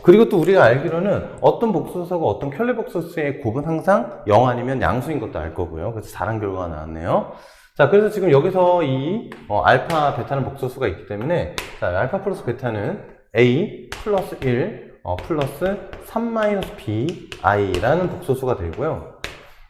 그리고 또 우리가 알기로는 어떤 복소수하고 어떤 켤레 복소수의 곱은 항상 0 아니면 양수인 것도 알 거고요. 그래서 잘한 결과가 나왔네요. 자, 그래서 지금 여기서 이 알파 베타는 복소수가 있기 때문에, 자, 알파 플러스 베타는 a 플러스 1 플러스 3 마이너스 bi라는 복소수가 되고요.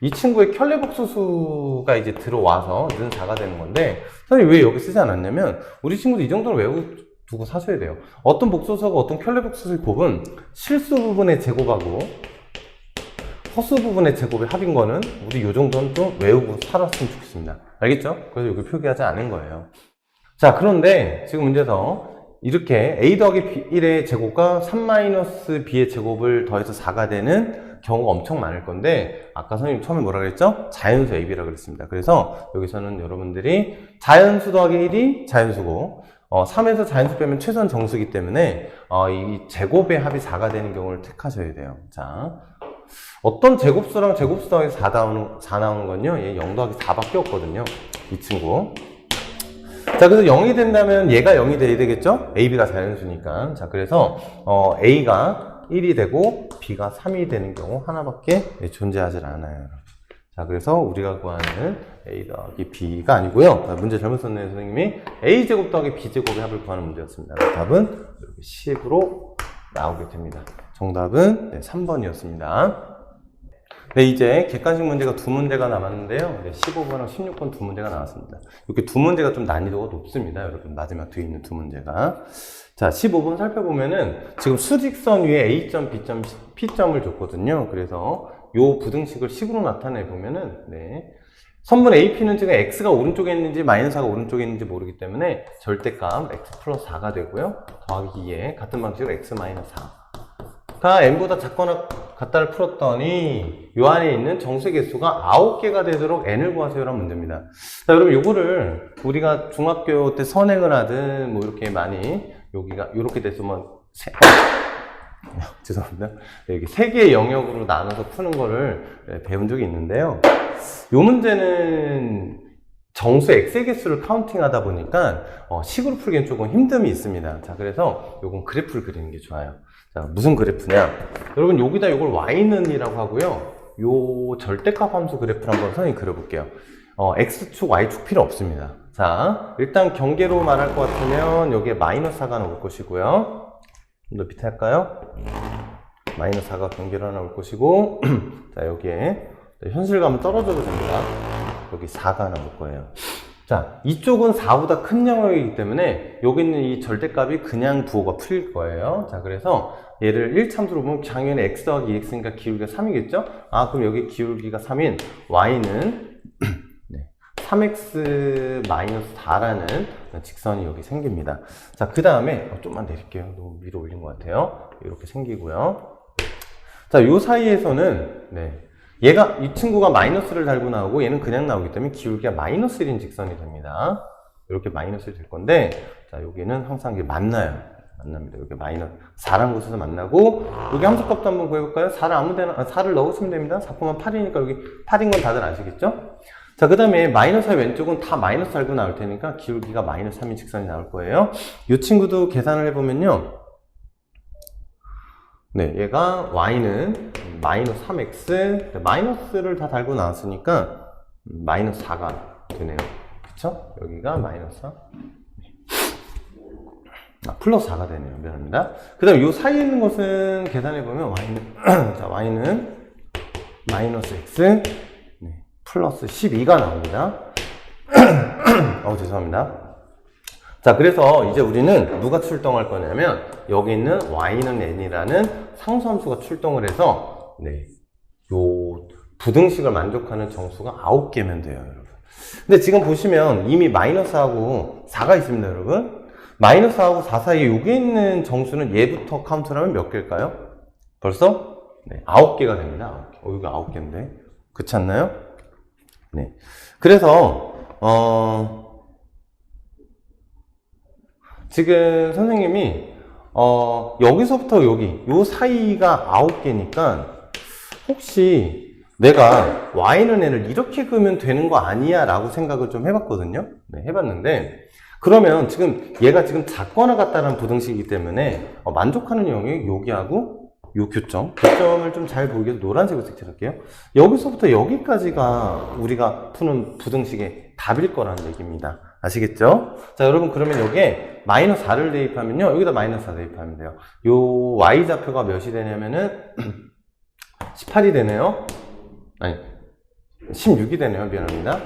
이 친구의 켤레 복소수가 이제 들어와서 는 4가 되는 건데, 선생님 왜 여기 쓰지 않았냐면 우리 친구도 이 정도는 외워두고 사셔야 돼요. 어떤 복소수하고 어떤 켤레 복소수의 곱은 실수 부분의 제곱하고 허수 부분의 제곱의 합인 거는 우리 이 정도는 좀 외우고 살았으면 좋겠습니다. 알겠죠? 그래서 여기 표기하지 않은 거예요. 자, 그런데 지금 문제에서 이렇게 a 더하기 1의 제곱과 3-b의 제곱을 더해서 4가 되는 경우가 엄청 많을 건데, 아까 선생님 처음에 뭐라 그랬죠? 자연수 AB라고 그랬습니다. 그래서 여기서는 여러분들이 자연수 더하기 1이 자연수고 3에서 자연수 빼면 최소한 정수이기 때문에 이 제곱의 합이 4가 되는 경우를 택하셔야 돼요. 자, 어떤 제곱수랑 제곱수 더하기 4 나오는 건요, 얘 0 더하기 4밖에 없거든요, 이 친구. 자, 그래서 0이 된다면 얘가 0이 돼야 되겠죠? AB가 자연수니까. 자, 그래서 A가 1이 되고 B가 3이 되는 경우 하나밖에 존재하지 않아요. 자, 그래서 우리가 구하는 a 더하기 b가 아니고요. 문제 잘못 썼네요, 선생님이. a제곱 더하기 b제곱의 합을 구하는 문제였습니다. 답은 이렇게 10으로 나오게 됩니다. 정답은 3번이었습니다. 네, 이제 객관식 문제가 두 문제가 남았는데요. 15번하고 16번 두 문제가 나왔습니다. 이렇게 두 문제가 좀 난이도가 높습니다. 여러분, 마지막 뒤에 있는 두 문제가. 자, 15번 살펴보면은 지금 수직선 위에 A점, B점, P점을 줬거든요. 그래서 요 부등식을 식으로 나타내 보면은, 네. 선분 AP는 지금 X가 오른쪽에 있는지 마이너스 4가 오른쪽에 있는지 모르기 때문에 절대값 X 플러스 4가 되고요. 더하기 2에 같은 방식으로 X 마이너스 4가 n보다 작거나 같다를 풀었더니 요 안에 있는 정수의 개수가 9개가 되도록 n을 구하세요라는 문제입니다. 자, 여러분 요거를 우리가 중학교 때 선행을 하든 뭐 이렇게 많이 여기가 이렇게 됐으면 죄송합니다. 이렇게 세 개의 영역으로 나눠서 푸는 거를 배운 적이 있는데요. 요 문제는 정수 x의 개수를 카운팅 하다 보니까 식으로 풀기엔 조금 힘듦이 있습니다. 자, 그래서 요건 그래프를 그리는 게 좋아요. 자, 무슨 그래프냐? 여러분 여기다 요걸 y는이라고 하고요. 요 절대값 함수 그래프를 한번 선생님이 그려볼게요. x축, y축 필요 없습니다. 자, 일단 경계로 말할 것 같으면 여기에 마이너스 4가 나올 것이고요. 좀 더 밑에 할까요? 마이너스 4가 경계로 나올 것이고 자, 여기에 현실감은 떨어져도 됩니다. 여기 4가 나올 거예요. 자, 이쪽은 4보다 큰 영역이기 때문에 여기 있는 이 절대값이 그냥 부호가 풀릴 거예요. 자, 그래서 얘를 1참수로 보면 당연히 x 더하기 2x니까 기울기가 3이겠죠? 아, 그럼 여기 기울기가 3인 y는 3x-4라는 직선이 여기 생깁니다. 자, 그 다음에 좀만 내릴게요. 너무 위로 올린 것 같아요. 이렇게 생기고요. 자, 요 사이에서는 얘가 이 친구가 마이너스를 달고 나오고 얘는 그냥 나오기 때문에 기울기가 마이너스 1인 직선이 됩니다. 이렇게 마이너스 1이 될 건데, 자, 여기는 항상 이게 만납니다. 여기 마이너스 4라는 곳에서 만나고, 여기 함수값도 한번 구해볼까요? 4를 아무데나 4를 넣으시면 됩니다. 4면 8이니까 여기 8인 건 다들 아시겠죠? 자, 그 다음에 마이너스 4 왼쪽은 다 마이너스 달고 나올 테니까 기울기가 마이너스 3인 직선이 나올 거예요. 이 친구도 계산을 해보면요. 네, 얘가 y는 마이너스 3x, 마이너스를 다 달고 나왔으니까 마이너스 4가 되네요. 그쵸? 여기가 마이너스 4. 플러스 4가 되네요. 미안합니다. 그 다음에 이 사이에 있는 것은 계산해보면 y는, 자, y는 마이너스 x, 플러스 12가 나옵니다. 죄송합니다. 자, 그래서 이제 우리는 누가 출동할 거냐면 여기 있는 y는 n이라는 상수함수가 출동을 해서 요 부등식을 만족하는 정수가 9개면 돼요, 여러분. 근데 지금 보시면 이미 마이너스하고 4가 있습니다, 여러분. 마이너스하고 4 사이에 여기 있는 정수는 얘부터 카운트를 하면 몇 개일까요? 벌써 9개가 됩니다. 9개. 여기 9개인데 그렇지 않나요? 네. 그래서 지금 선생님이 여기서부터 여기 요 사이가 9개니까 혹시 내가 y는 n을 이렇게 그으면 되는 거 아니야? 라고 생각을 좀 해봤거든요. 네, 해봤는데 그러면 지금 얘가 지금 작거나 같다는 부등식이기 때문에 만족하는 영역이 여기하고 요 교점을 좀 잘 보이게 해서 노란색으로 색칠할게요. 여기서부터 여기까지가 우리가 푸는 부등식의 답일 거라는 얘기입니다. 아시겠죠? 자, 여러분 그러면 여기에 마이너스 4를 대입하면요. 여기다 마이너스 4 대입하면 돼요. 요 y좌표가 몇이 되냐면은 18이 되네요. 아니 16이 되네요. 미안합니다.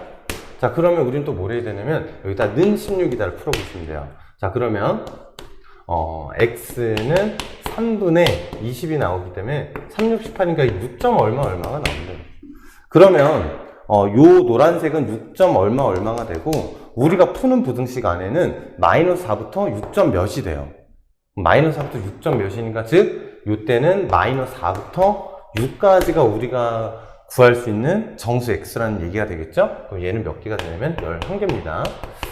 자, 그러면 우리는 또 뭘 해야 되냐면 여기다 는 16이다를 풀어보시면 돼요. 자, 그러면 x는 3분의 20이 나오기 때문에 3, 6, 18이니까 6. 얼마가 나온대요. 그러면 요 노란색은 6. 얼마가 되고 우리가 푸는 부등식 안에는 마이너스 4부터 6. 몇이 돼요. 마이너스 4부터 6. 몇이니까 즉 요때는 마이너스 4부터 6까지가 우리가 구할 수 있는 정수 x라는 얘기가 되겠죠? 그럼 얘는 몇 개가 되냐면 11개입니다.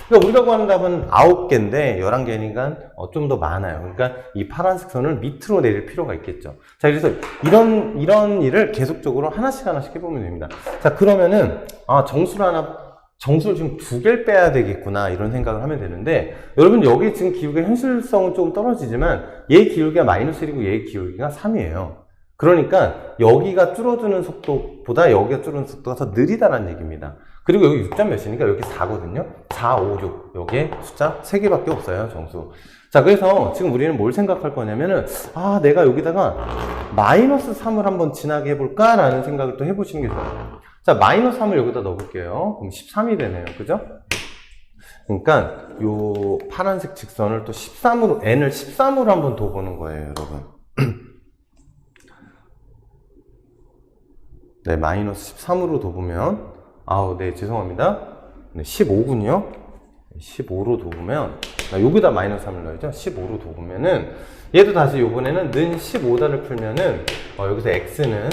그러니까 우리가 구하는 답은 9개인데 11개니까 좀 더 많아요. 그러니까 이 파란색 선을 밑으로 내릴 필요가 있겠죠. 자, 그래서 이런 일을 계속적으로 하나씩 해보면 됩니다. 자, 그러면은 정수를 지금 2개를 빼야 되겠구나 이런 생각을 하면 되는데 여러분 여기 지금 기울기가 현실성은 조금 떨어지지만 얘 기울기가 마이너스 1이고 얘 기울기가 3이에요. 그러니까 여기가 줄어드는 속도보다 여기가 줄어드는 속도가 더 느리다는 얘기입니다. 그리고 여기 6점 몇이니까 여기 4거든요. 4, 5, 6. 여기에 숫자 3개밖에 없어요, 정수. 자, 그래서 지금 우리는 뭘 생각할 거냐면은, 아, 내가 여기다가 마이너스 3을 한번 지나게 해볼까? 라는 생각을 또 해보시는 게 좋아요. 자, 마이너스 3을 여기다 넣어볼게요. 그럼 13이 되네요. 그죠? 그러니까 요 파란색 직선을 또 13으로, n을 13으로 한번 둬보는 거예요, 여러분. 네, 마이너스 13으로 둬보면, 아우, 네, 죄송합니다. 네, 15군요. 15로 둬보면, 여기다 마이너스 3을 넣어야죠. 15로 둬보면은, 얘도 다시 요번에는 는 15다를 풀면은, 여기서 x는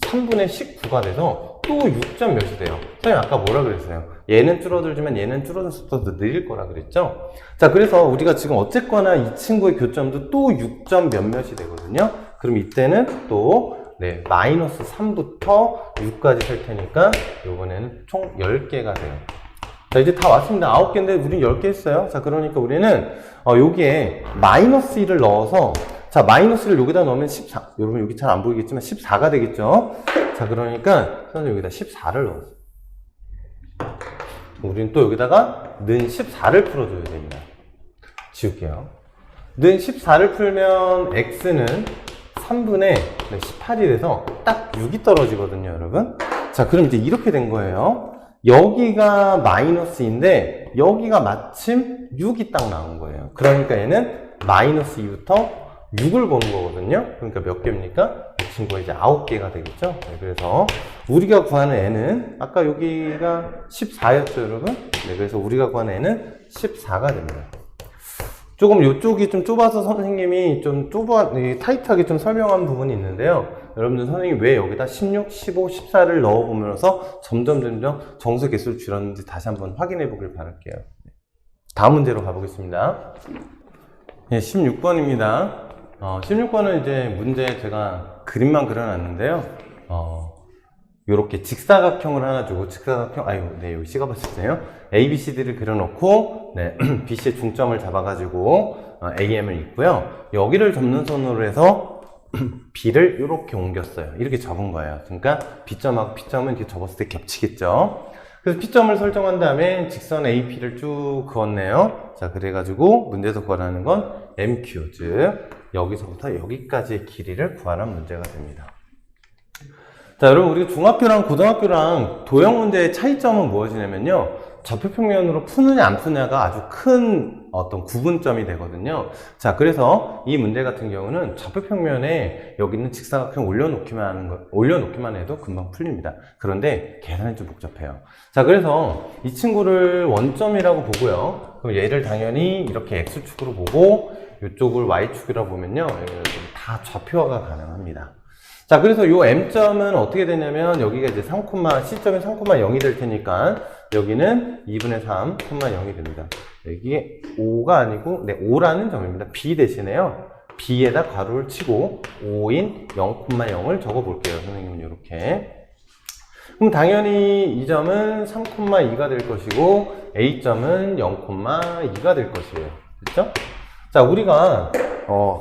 3분의 19가 돼서 또 6점 몇이 돼요. 선생님 아까 뭐라 그랬어요? 얘는 줄어들지만 얘는 줄어든 속도도 느릴 거라 그랬죠? 자, 그래서 우리가 지금 어쨌거나 이 친구의 교점도 또 6점 몇몇이 되거든요? 그럼 이때는 또 네, 마이너스 3부터 6까지 셀 테니까 요번에는 총 10개가 돼요. 자, 이제 다 왔습니다. 9개인데 우린 10개 했어요. 자, 그러니까 우리는 여기에 마이너스 1을 넣어서, 자, 마이너스를 여기다 넣으면 14. 여러분 여기 잘 안 보이겠지만 14가 되겠죠? 자, 그러니까 선생님 여기다 14를 넣었어요. 우리는 또 여기다가 는 14를 풀어줘야 됩니다. 지울게요. 는 14를 풀면 x는 3분의 18이 돼서 딱 6이 떨어지거든요, 여러분. 자, 그럼 이제 이렇게 된 거예요. 여기가 마이너스인데 여기가 마침 6이 딱 나온 거예요. 그러니까 얘는 마이너스 2부터 6을 보는 거거든요. 그러니까 몇 개입니까? 이 친구가 이제 9개가 되겠죠. 네, 그래서 우리가 구하는 n은 아까 여기가 14였죠, 여러분. 네, 그래서 우리가 구하는 n은 14가 됩니다. 조금 이쪽이 좀 좁아서 선생님이 좀 타이트하게 좀 설명한 부분이 있는데요. 여러분들 선생님이 왜 여기다 16, 15, 14를 넣어보면서 점점 정수 개수를 줄였는지 다시 한번 확인해 보길 바랄게요. 다음 문제로 가보겠습니다. 네, 16번입니다. 16번은 이제 문제 제가 그림만 그려놨는데요. 요렇게 직사각형을 하나 주고, 네, 여기 C가 봤었네요. A, B, C, D를 그려놓고, 네, BC의 중점을 잡아가지고, AM을 있고요. 여기를 접는 선으로 해서, B를 이렇게 옮겼어요. 이렇게 접은 거예요. 그러니까 B점하고 P점은 이렇게 접었을 때 겹치겠죠. 그래서 P점을 설정한 다음에 직선 AP를 쭉 그었네요. 자, 그래가지고 문제에서 구하라는 건 MQ, 즉 여기서부터 여기까지의 길이를 구하는 문제가 됩니다. 자, 여러분, 우리가 중학교랑 고등학교랑 도형 문제의 차이점은 무엇이냐면요, 좌표평면으로 푸느냐 안 푸느냐가 아주 큰 어떤 구분점이 되거든요. 자, 그래서 이 문제 같은 경우는 좌표평면에 여기 있는 직사각형 올려놓기만 해도 금방 풀립니다. 그런데 계산이 좀 복잡해요. 자, 그래서 이 친구를 원점이라고 보고요. 그럼 얘를 당연히 이렇게 X축으로 보고 이쪽을 Y축이라고 보면요, 다 좌표화가 가능합니다. 자, 그래서 요 M점은 어떻게 되냐면 여기가 이제 C점이 3,0이 될 테니까 여기는 2분의 3, 0이 됩니다. 여기에 5가 아니고, 네, 5라는 점입니다. B 대신에요, B에다 괄호를 치고 5인 0,0을 적어 볼게요, 선생님. 이렇게. 그럼 당연히 이 점은 3,2가 될 것이고 A점은 0,2가 될 것이에요. 됐죠? 자, 우리가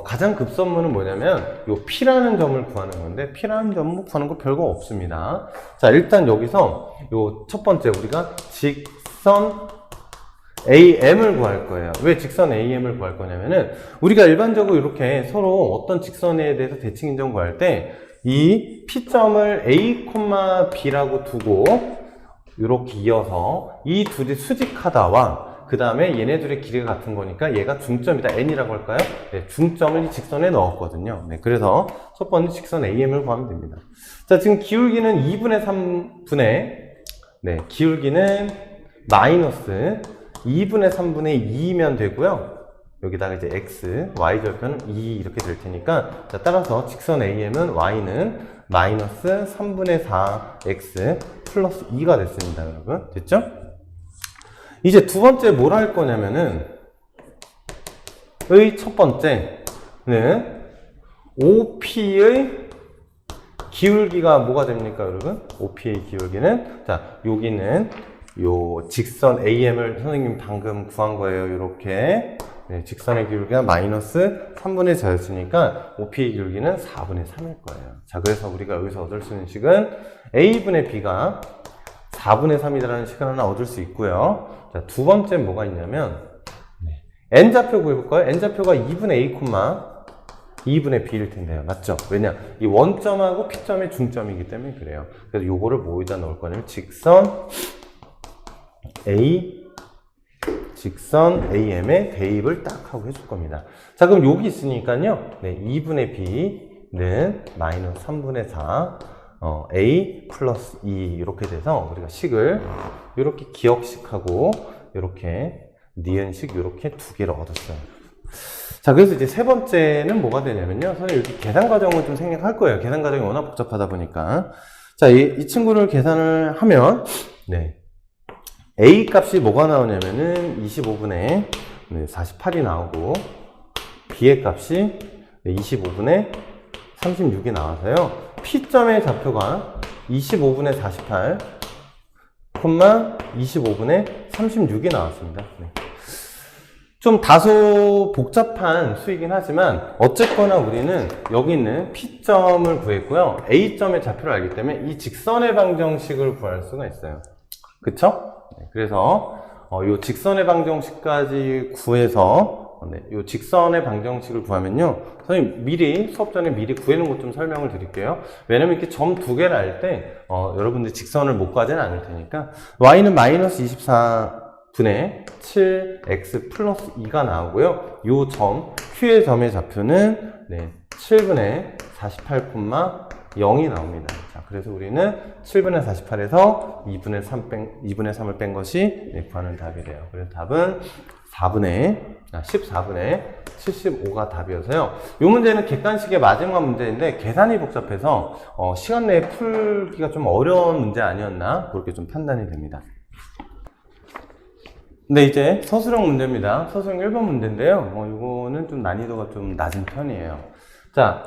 가장 급선무는 뭐냐면 요 P라는 점을 구하는 건데, P라는 점을 구하는 거 별거 없습니다. 자, 일단 여기서 요 첫 번째 우리가 직선 AM을 구할 거예요. 왜 직선 AM을 구할 거냐면은 우리가 일반적으로 이렇게 서로 어떤 직선에 대해서 대칭 인정 구할 때 이 P점을 A, B라고 두고 이렇게 이어서 이 둘이 수직하다와 그 다음에 얘네 둘의 길이가 같은 거니까 얘가 중점이다, N이라고 할까요? 네, 중점을 이 직선에 넣었거든요. 네, 그래서 첫 번째 직선 AM을 구하면 됩니다. 자, 지금 기울기는 2분의 3분의, 네, 기울기는 마이너스 2분의 3분의 2면 되고요. 여기다가 이제 X, Y 절편은 2 이렇게 될 테니까, 자, 따라서 직선 AM은 Y는 마이너스 3분의 4X 플러스 2가 됐습니다, 여러분. 됐죠? 이제 두 번째 뭘 할 거냐면은, 첫 번째는 OP의 기울기가 뭐가 됩니까, 여러분? OP의 기울기는, 자, 여기는 요 직선 AM을 선생님 방금 구한 거예요. 이렇게 네, 직선의 기울기가 마이너스 3분의 4였으니까 OP의 기울기는 4분의 3일 거예요. 자, 그래서 우리가 여기서 얻을 수 있는 식은 A분의 B가 4분의 3이라는 식을 하나 얻을 수 있고요. 자, 두 번째 뭐가 있냐면 N좌표 구해볼까요? N좌표가 2분의 A, 2분의 B일 텐데요. 맞죠? 왜냐? 이 원점하고 P점의 중점이기 때문에 그래요. 그래서 요거를 뭐에다 넣을 거냐면 직선 AM에 대입을 딱 하고 해줄 겁니다. 자, 그럼 여기 있으니까요. 네, 2분의 B는 마이너스 3분의 4 A 플러스 2 이렇게 돼서 우리가 식을 이렇게 기억식하고 이렇게 니은식 이렇게 두 개를 얻었어요. 자, 그래서 이제 세 번째는 뭐가 되냐면요. 선생님 여기 계산 과정을 좀 생략할 거예요. 계산 과정이 워낙 복잡하다 보니까. 자, 이 친구를 계산을 하면, 네. A 값이 뭐가 나오냐면은 25분의 48이 나오고, B의 값이 25분의 36이 나와서요. P점의 좌표가 25분의 48, 25분의 36이 나왔습니다. 네. 좀 다소 복잡한 수이긴 하지만 어쨌거나 우리는 여기 있는 P점을 구했고요. A점의 좌표를 알기 때문에 이 직선의 방정식을 구할 수가 있어요. 그쵸? 네, 그래서 이 직선의 방정식까지 구해서 이 직선의 방정식을 구하면요. 선생님 미리 수업 전에 미리 구해놓은 것 좀 설명을 드릴게요. 왜냐면 이렇게 점 두 개를 알 때 여러분들 직선을 못 구하지는 않을 테니까 y는 마이너스 24분의 7x 플러스 2가 나오고요. 이 점 Q의 점의 좌표는 7분의 48,0이 나옵니다. 자, 그래서 우리는 7분의 48에서 2분의 3을 뺀 것이 구하는 답이래요. 그래서 답은 14분의 75가 답이어서요. 이 문제는 객관식의 마지막 문제인데 계산이 복잡해서 시간 내에 풀기가 좀 어려운 문제 아니었나 그렇게 좀 판단이 됩니다. 네, 이제 서술형 문제입니다. 서술형 1번 문제인데요. 이거는 좀 난이도가 좀 낮은 편이에요. 자,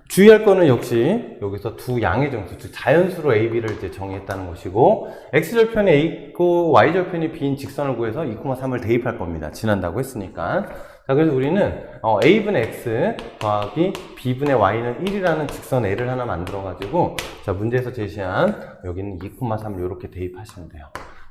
주의할 거는 역시 여기서 두 양의 정수, 즉 자연수로 A, B를 이제 정의했다는 것이고 X절편이 A고 Y절편이 B인 직선을 구해서 2,3을 대입할 겁니다. 지난다고 했으니까. 자, 그래서 우리는 A분의 X 더하기 B분의 Y는 1이라는 직선 L을 하나 만들어가지고 자, 문제에서 제시한 여기는 2,3을 이렇게 대입하시면 돼요.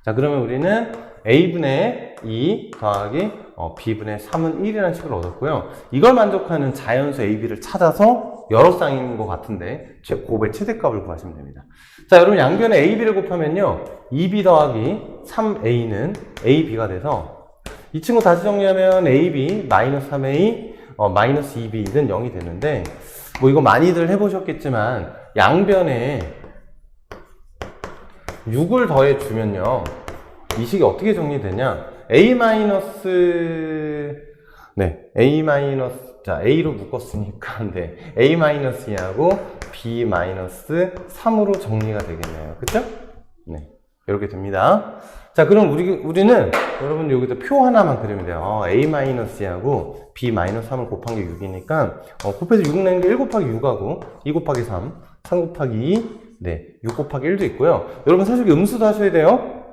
자, 그러면 우리는 A분의 2 더하기 B분의 3은 1이라는 식을 얻었고요. 이걸 만족하는 자연수 A, B를 찾아서 여러 쌍인 것 같은데 곱의 최대값을 구하시면 됩니다. 자, 여러분 양변에 A, B를 곱하면요. 2B 더하기 3A는 AB가 돼서 이 친구 다시 정리하면 AB 마이너스 3A 마이너스 2B는 0이 되는데 뭐 이거 많이들 해보셨겠지만 양변에 6을 더해 주면요. 이 식이 어떻게 정리되냐? 자, A로 묶었으니까, A-2하고 B-3으로 정리가 되겠네요. 그쵸? 네. 이렇게 됩니다. 자, 그럼 우리는, 여러분 여기다 표 하나만 그리면 돼요. A-2하고 B-3을 곱한 게 6이니까, 곱해서 6 낸 게 1 곱하기 6하고, 2 곱하기 3, 3 곱하기 2, 6 곱하기 1도 있고요. 여러분 사실 음수도 하셔야 돼요.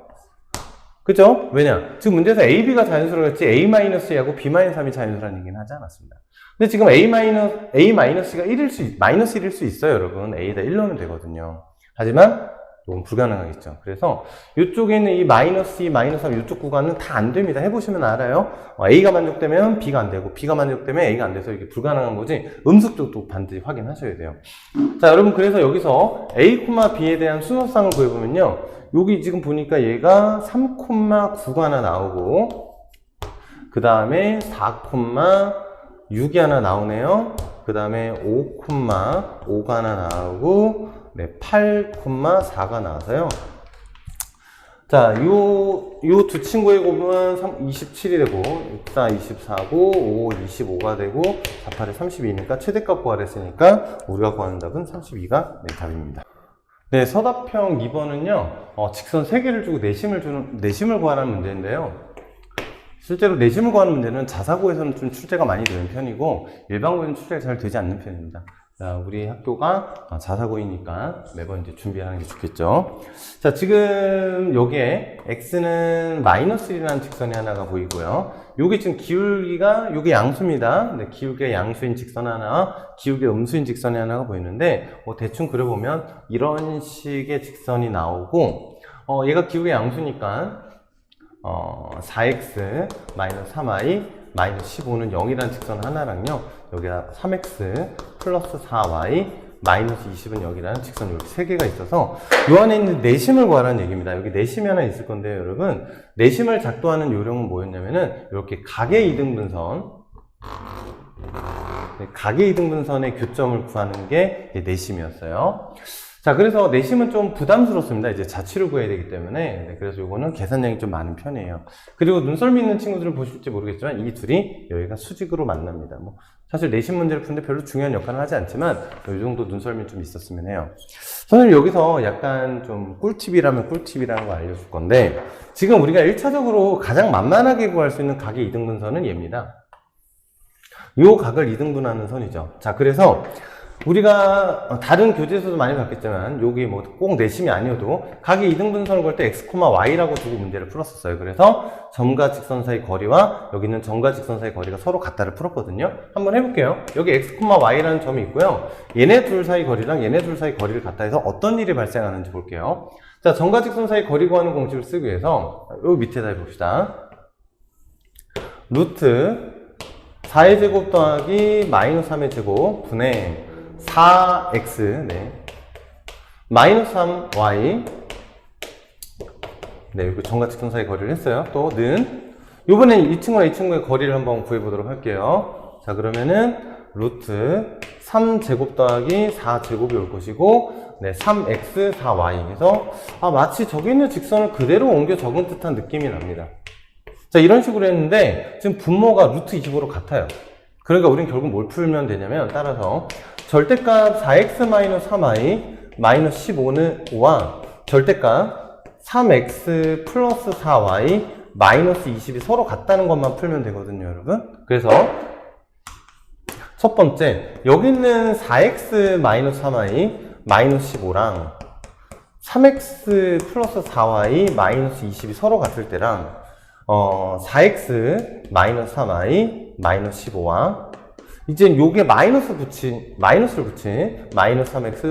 그죠? 왜냐? 지금 문제에서 A, B가 자연수라고 했지 A-2하고 B-3이 자연수라는 얘기는 하지 않았습니다. 근데 지금 A-가 마이너스 1일 수 있어요, 여러분. A에다 1 넣으면 되거든요. 하지만 이건 불가능하겠죠. 그래서 이쪽에 있는 이 마이너스 2, 마이너스 3 이쪽 구간은 다 안 됩니다. 해보시면 알아요. A가 만족되면 B가 안 되고 B가 만족되면 A가 안 돼서 이게 불가능한 거지 음수 쪽도 반드시 확인하셔야 돼요. 자, 여러분 그래서 여기서 A, B에 대한 순서쌍을 구해보면요. 여기 지금 보니까 얘가 3,9가 하나 나오고 그 다음에 4,6이 하나 나오네요. 그 다음에 5,5가 하나 나오고 8,4가 나와서요. 자, 요 두 친구의 곱은 27이 되고 64, 24고 5, 25가 되고 48에 32니까 최대값 구하랬으니까 우리가 구하는 답은 32가 답입니다. 네, 서답형 2번은요, 직선 3개를 주고 내심을 구하라는 문제인데요. 실제로 내심을 구하는 문제는 자사고에서는 좀 출제가 많이 되는 편이고, 일반고에는 출제가 잘 되지 않는 편입니다. 자, 우리 학교가 자사고이니까 매번 이제 준비하는 게 좋겠죠. 자, 지금 여기에 x는 마이너스 1이라는 직선이 하나가 보이고요. 요게 지금 기울기가, 요게 양수입니다. 네, 기울기가 양수인 직선 하나, 기울기가 음수인 직선이 하나가 보이는데, 대충 그려보면 이런 식의 직선이 나오고, 얘가 기울기가 양수니까, 4x 마이너스 3y 마이너스 15는 0이라는 직선 하나랑요, 여기가 3x 플러스 4y 마이너스 20은 0이라는 직선 이렇게 세 개가 있어서 요 안에 있는 내심을 구하라는 얘기입니다. 여기 내심이 하나 있을 건데요, 여러분. 내심을 작도하는 요령은 뭐였냐면은 이렇게 각의 이등분선, 각의 이등분선의 교점을 구하는 게 내심이었어요. 자, 그래서 내심은 좀 부담스럽습니다. 이제 자취를 구해야 되기 때문에. 네, 그래서 요거는 계산량이 좀 많은 편이에요. 그리고 눈썰미 있는 친구들은 보실지 모르겠지만 이 둘이 여기가 수직으로 만납니다. 뭐 사실 내심 문제를 푸는데 별로 중요한 역할은 하지 않지만 이 정도 눈썰미 좀 있었으면 해요. 선생님 여기서 약간 좀 꿀팁이라면 꿀팁이라는 거 알려줄 건데, 지금 우리가 1차적으로 가장 만만하게 구할 수 있는 각의 이등분선은 얘입니다. 요 각을 이등분하는 선이죠. 자, 그래서 우리가 다른 교재에서도 많이 봤겠지만 여기 뭐 꼭 내심이 아니어도 각의 이등분선을 걸 때 x, y라고 두고 문제를 풀었었어요. 그래서 점과 직선 사이 거리와 여기 있는 점과 직선 사이 거리가 서로 같다를 풀었거든요. 한번 해볼게요. 여기 x, y라는 점이 있고요. 얘네 둘 사이 거리랑 얘네 둘 사이 거리를 같다 해서 어떤 일이 발생하는지 볼게요. 자, 점과 직선 사이 거리 구하는 공식을 쓰기 위해서 여기 밑에다 해봅시다. 루트 4의 제곱 더하기 마이너스 3의 제곱 분의 4x, 네. 마이너스 3y. 네, 여기 점과 직선 사이 거리를 했어요. 또, 는. 요번엔 이 친구랑 이 친구의 거리를 한번 구해보도록 할게요. 자, 그러면은, 루트 3제곱 더하기 4제곱이 올 것이고, 네, 3x, 4y. 그래서, 마치 저기 있는 직선을 그대로 옮겨 적은 듯한 느낌이 납니다. 자, 이런 식으로 했는데, 지금 분모가 루트 25로 같아요. 그러니까 우린 결국 뭘 풀면 되냐면, 따라서, 절대값 4x-3y 마이너스 15는 5와 절대값 3x 플러스 4y 마이너스 20이 서로 같다는 것만 풀면 되거든요, 여러분. 그래서 첫 번째, 여기 있는 4x-3y 마이너스 15랑 3x 플러스 4y 마이너스 20이 서로 같을 때랑 4x 마이너스 3y 마이너스 15와 이제 요게 마이너스를 붙인 마이너스 3x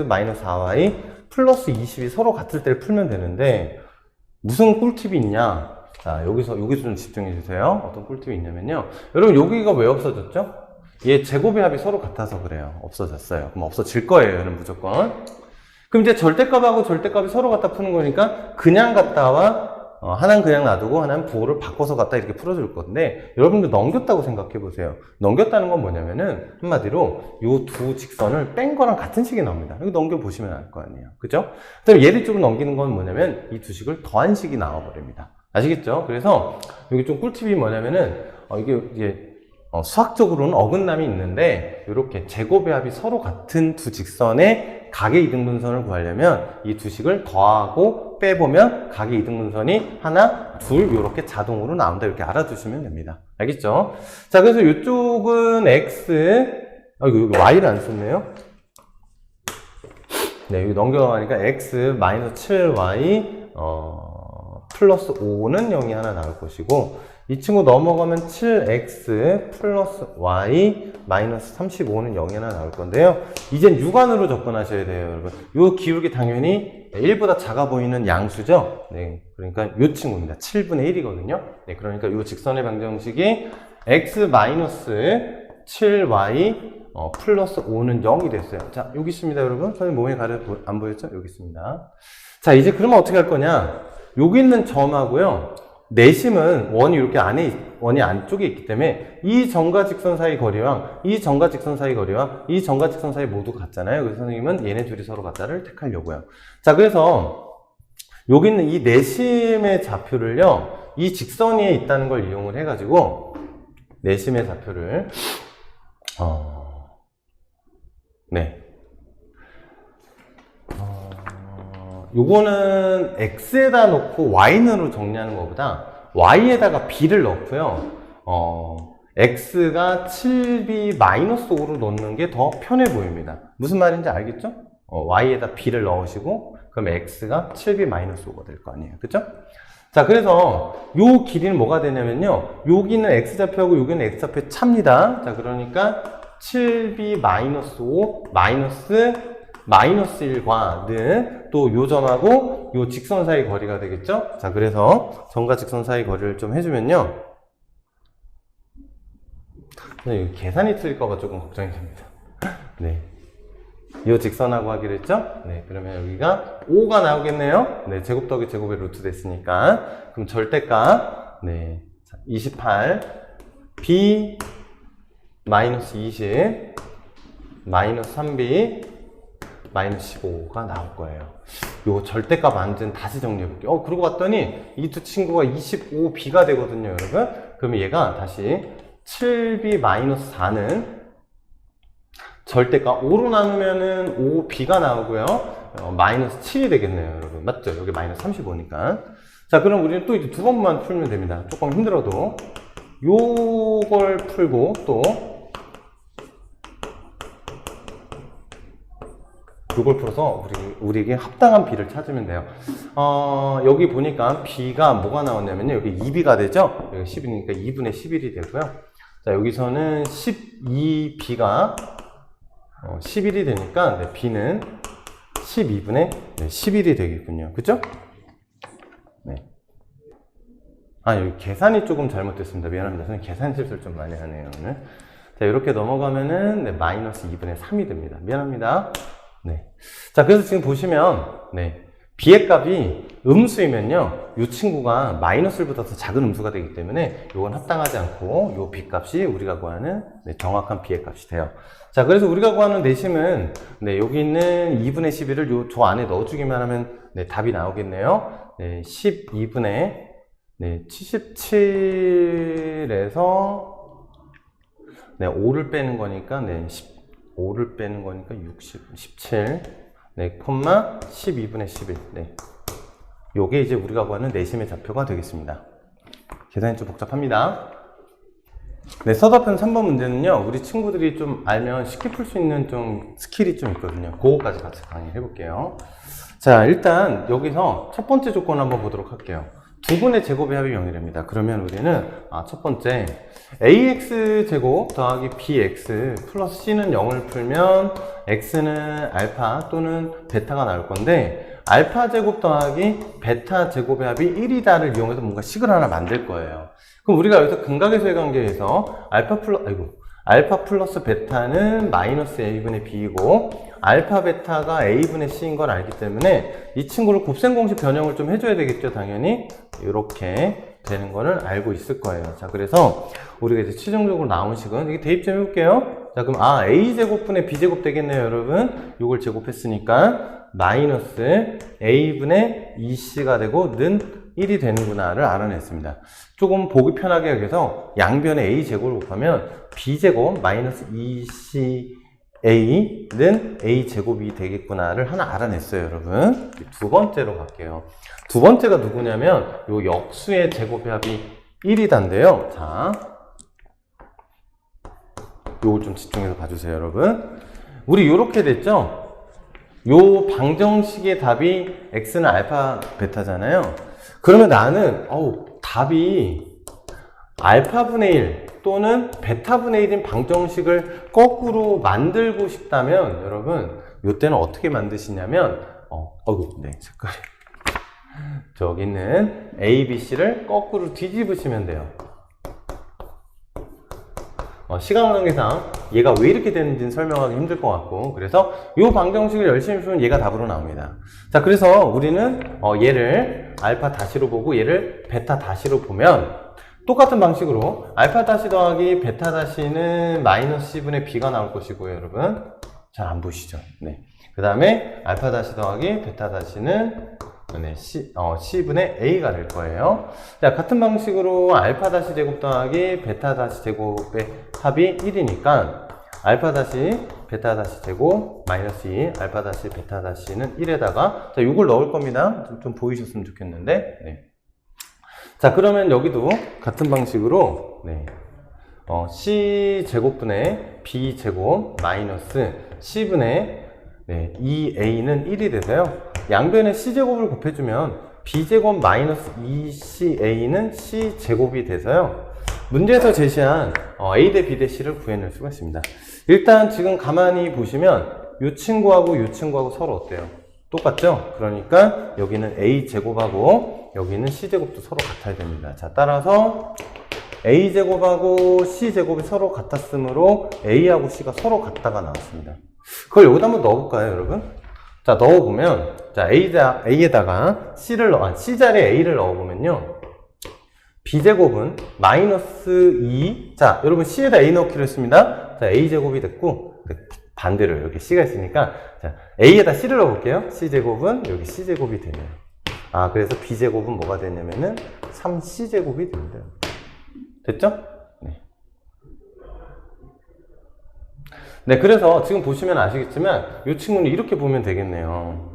마이너스 4y 플러스 20이 서로 같을 때를 풀면 되는데, 무슨 꿀팁이 있냐? 자, 여기서 좀 집중해 주세요. 어떤 꿀팁이 있냐면요, 여러분 여기가 왜 없어졌죠? 얘 제곱의 합이 서로 같아서 그래요. 없어졌어요. 그럼 없어질 거예요, 얘는 무조건. 그럼 이제 절대값하고 절대값이 서로 같다 푸는 거니까 그냥 같다와 하나는 그냥 놔두고 하나는 부호를 바꿔서 갖다 이렇게 풀어줄 건데, 여러분들 넘겼다고 생각해 보세요. 넘겼다는 건 뭐냐면은 한마디로 요 두 직선을 뺀 거랑 같은 식이 나옵니다. 이거 넘겨보시면 알 거 아니에요. 그죠? 그다음에 얘를 쪽으로 넘기는 건 뭐냐면 이 두 식을 더한 식이 나와버립니다. 아시겠죠? 그래서 여기 좀 꿀팁이 뭐냐면은 이게 수학적으로는 어긋남이 있는데, 이렇게 제곱의 합이 서로 같은 두 직선의 각의 이등분선을 구하려면 이 두 식을 더하고 빼보면 각의 이등분선이 하나, 둘 이렇게 자동으로 나온다, 이렇게 알아두시면 됩니다. 알겠죠? 자, 그래서 이쪽은 x, 여기 y를 안 썼네요. 네, 여기 넘겨가니까 x 마이너스 7y 플러스 5는 0이 하나 나올 것이고, 이 친구 넘어가면 7x 플러스 y 마이너스 35는 0이 하나 나올 건데요. 이젠 유관으로 접근하셔야 돼요, 여러분. 요 기울기 당연히 1보다 작아 보이는 양수죠. 네, 그러니까 요 친구입니다. 7분의 1이거든요. 네, 그러니까 요 직선의 방정식이 x 마이너스 7y 플러스 5는 0이 됐어요. 자, 여기 있습니다, 여러분. 선생님 몸에 가려 안 보였죠? 여기 있습니다. 자, 이제 그러면 어떻게 할 거냐? 여기 있는 점하고요, 내심은 원이 이렇게 원이 안쪽에 있기 때문에 이 점과 직선 사이 거리와 이 점과 직선 사이 거리와 이 점과 직선 사이 모두 같잖아요. 그래서 선생님은 얘네 둘이 서로 같다를 택하려고요. 자, 그래서 여기 있는 이 내심의 좌표를요, 이 직선 위에 있다는 걸 이용을 해가지고 내심의 좌표를 요거는 x에다 놓고 y는으로 정리하는 것보다 y에다가 b를 넣고요, x가 7b 마이너스 5로 넣는 게 더 편해 보입니다. 무슨 말인지 알겠죠? y에다 b를 넣으시고 그럼 x가 7b 마이너스 5가 될 거 아니에요. 그죠? 자, 그래서 요 길이는 뭐가 되냐면요. 여기는 x좌표하고 여기는 x좌표 차입니다. 자, 그러니까 7b 마이너스 5 마이너스 1과 또 요 점하고 요 직선 사이 거리가 되겠죠? 자, 그래서 점과 직선 사이 거리를 좀 해주면요. 네, 계산이 틀릴까봐 조금 걱정이 됩니다. 네. 요 직선하고 하기로 했죠? 네, 그러면 여기가 5가 나오겠네요? 네, 제곱 더하기 제곱의 루트 됐으니까. 그럼 절대값, 네, 28, b, 마이너스 20, 마이너스 3b, 마이너스 15가 나올 거예요. 요 절대값 완전 다시 정리해 볼게요. 그러고 봤더니 이 두 친구가 25b가 되거든요, 여러분. 그러면 얘가 다시 7b 마이너스 4는 절대값 5로 나누면은 5b가 나오고요. 마이너스 7이 되겠네요, 여러분. 맞죠? 여기 마이너스 35니까. 자, 그럼 우리는 또 이제 두 번만 풀면 됩니다. 조금 힘들어도. 요걸 풀고 또 요걸 풀어서 우리에게 합당한 b를 찾으면 돼요. 여기 보니까 b가 뭐가 나왔냐면요. 여기 2b가 되죠? 여기 10이니까 2분의 11이 되고요. 자, 여기서는 12b가 11이 되니까 네, b는 12분의 11이 되겠군요. 그죠? 네. 여기 계산이 조금 잘못됐습니다. 미안합니다. 저는 계산 실수를 좀 많이 하네요, 오늘. 자, 이렇게 넘어가면은 네, 마이너스 2분의 3이 됩니다. 미안합니다. 네. 자, 그래서 지금 보시면, 네. b의 값이 음수이면요, 이 친구가 마이너스를 붙어서 작은 음수가 되기 때문에 이건 합당하지 않고 이 b 값이 우리가 구하는 네, 정확한 b의 값이 돼요. 자, 그래서 우리가 구하는 내심은 네, 여기 있는 2분의 11을 요 조 안에 넣어주기만 하면 네, 답이 나오겠네요. 네, 12분의 네, 77에서 네, 5를 빼는 거니까 네, 5를 빼는 거니까 17 네, 콤마 12분의 11 네. 요게 이제 우리가 구하는 내심의 좌표가 되겠습니다. 계산이 좀 복잡합니다. 네, 서답편 3번 문제는요, 우리 친구들이 좀 알면 쉽게 풀 수 있는 좀 스킬이 좀 있거든요. 그거까지 같이 강의해 볼게요. 자, 일단 여기서 첫 번째 조건 한번 보도록 할게요. 두 분의 제곱의 합이 0이랍니다. 그러면 우리는 첫 번째 ax 제곱 더하기 bx 플러스 c는 0을 풀면 x는 알파 또는 베타가 나올 건데, 알파 제곱 더하기 베타 제곱의 합이 1이다를 이용해서 뭔가 식을 하나 만들 거예요. 그럼 우리가 여기서 근각의 관계에서 알파 플러스 베타는 마이너스 a분의 b이고 알파 베타가 a분의 c인 걸 알기 때문에 이 친구를 곱셈 공식 변형을 좀 해줘야 되겠죠. 당연히 이렇게 되는 거를 알고 있을 거예요. 자, 그래서 우리가 이제 최종적으로 나온 식은 이게 대입 좀 해볼게요. 자, 그럼 a제곱분의 b제곱 되겠네요, 여러분. 이걸 제곱했으니까 마이너스 a분의 2c가 되고 는 1이 되는구나를 알아냈습니다. 조금 보기 편하게 하기 위해서 양변에 a제곱을 곱하면 b제곱 마이너스 2ca는 a제곱이 되겠구나를 하나 알아냈어요, 여러분. 두 번째로 갈게요. 두 번째가 누구냐면 요 역수의 제곱의 합이 1이단데요. 자, 요걸 좀 집중해서 봐주세요, 여러분. 우리 요렇게 됐죠? 요 방정식의 답이 x는 알파 베타잖아요. 그러면 나는 답이 알파분의 1 또는 베타분의 1인 방정식을 거꾸로 만들고 싶다면 여러분 요때는 어떻게 만드시냐면 네, 색깔이 저기 있는 A, B, C를 거꾸로 뒤집으시면 돼요. 시간 관계상 얘가 왜 이렇게 되는지는 설명하기 힘들 것 같고, 그래서 이 방정식을 열심히 풀면 얘가 답으로 나옵니다. 자, 그래서 우리는 얘를 알파 다시로 보고 얘를 베타 다시로 보면 똑같은 방식으로 알파 다시 더하기 베타 다시는 마이너스 C분의 B가 나올 것이고요, 여러분. 잘 안 보시죠? 네. 그 다음에 알파 다시 더하기 베타 다시는 네, C분의 A가 될 거예요. 자, 같은 방식으로 알파 다시 제곱 더하기 베타 다시 제곱의 합이 1이니까 알파 다시 베타 다시 제곱 마이너스 2 알파 다시 베타 다시는 1에다가 자, 요걸 넣을 겁니다. 좀 보이셨으면 좋겠는데. 네. 자, 그러면 여기도 같은 방식으로 네. C제곱분의 B제곱 마이너스 C분의 2A는 1이 돼서요. 양변에 C제곱을 곱해주면 B제곱 마이너스 2CA는 C제곱이 돼서요. 문제에서 제시한 A 대 B 대 C를 구해낼 수가 있습니다. 일단 지금 가만히 보시면 이 친구하고 이 친구하고 서로 어때요? 똑같죠? 그러니까 여기는 A제곱하고 여기는 C제곱도 서로 같아야 됩니다. 자, 따라서 A제곱하고 C제곱이 서로 같았으므로 A하고 C가 서로 같다가 나왔습니다. 그걸 여기다 한번 넣어볼까요, 여러분? 자, 넣어보면, 자, A에다가 C 자리에 A를 넣어보면요. B제곱은 마이너스 2. 자, 여러분 C에다 A 넣기로 했습니다. 자, A제곱이 됐고, 반대로 여기 C가 있으니까, 자, A에다 C를 넣어볼게요. C제곱은 여기 C제곱이 되네요. 아, 그래서 B제곱은 뭐가 되냐면은 3C제곱이 됩니다. 됐죠? 네. 네, 그래서 지금 보시면 아시겠지만 이 친구는 이렇게 보면 되겠네요.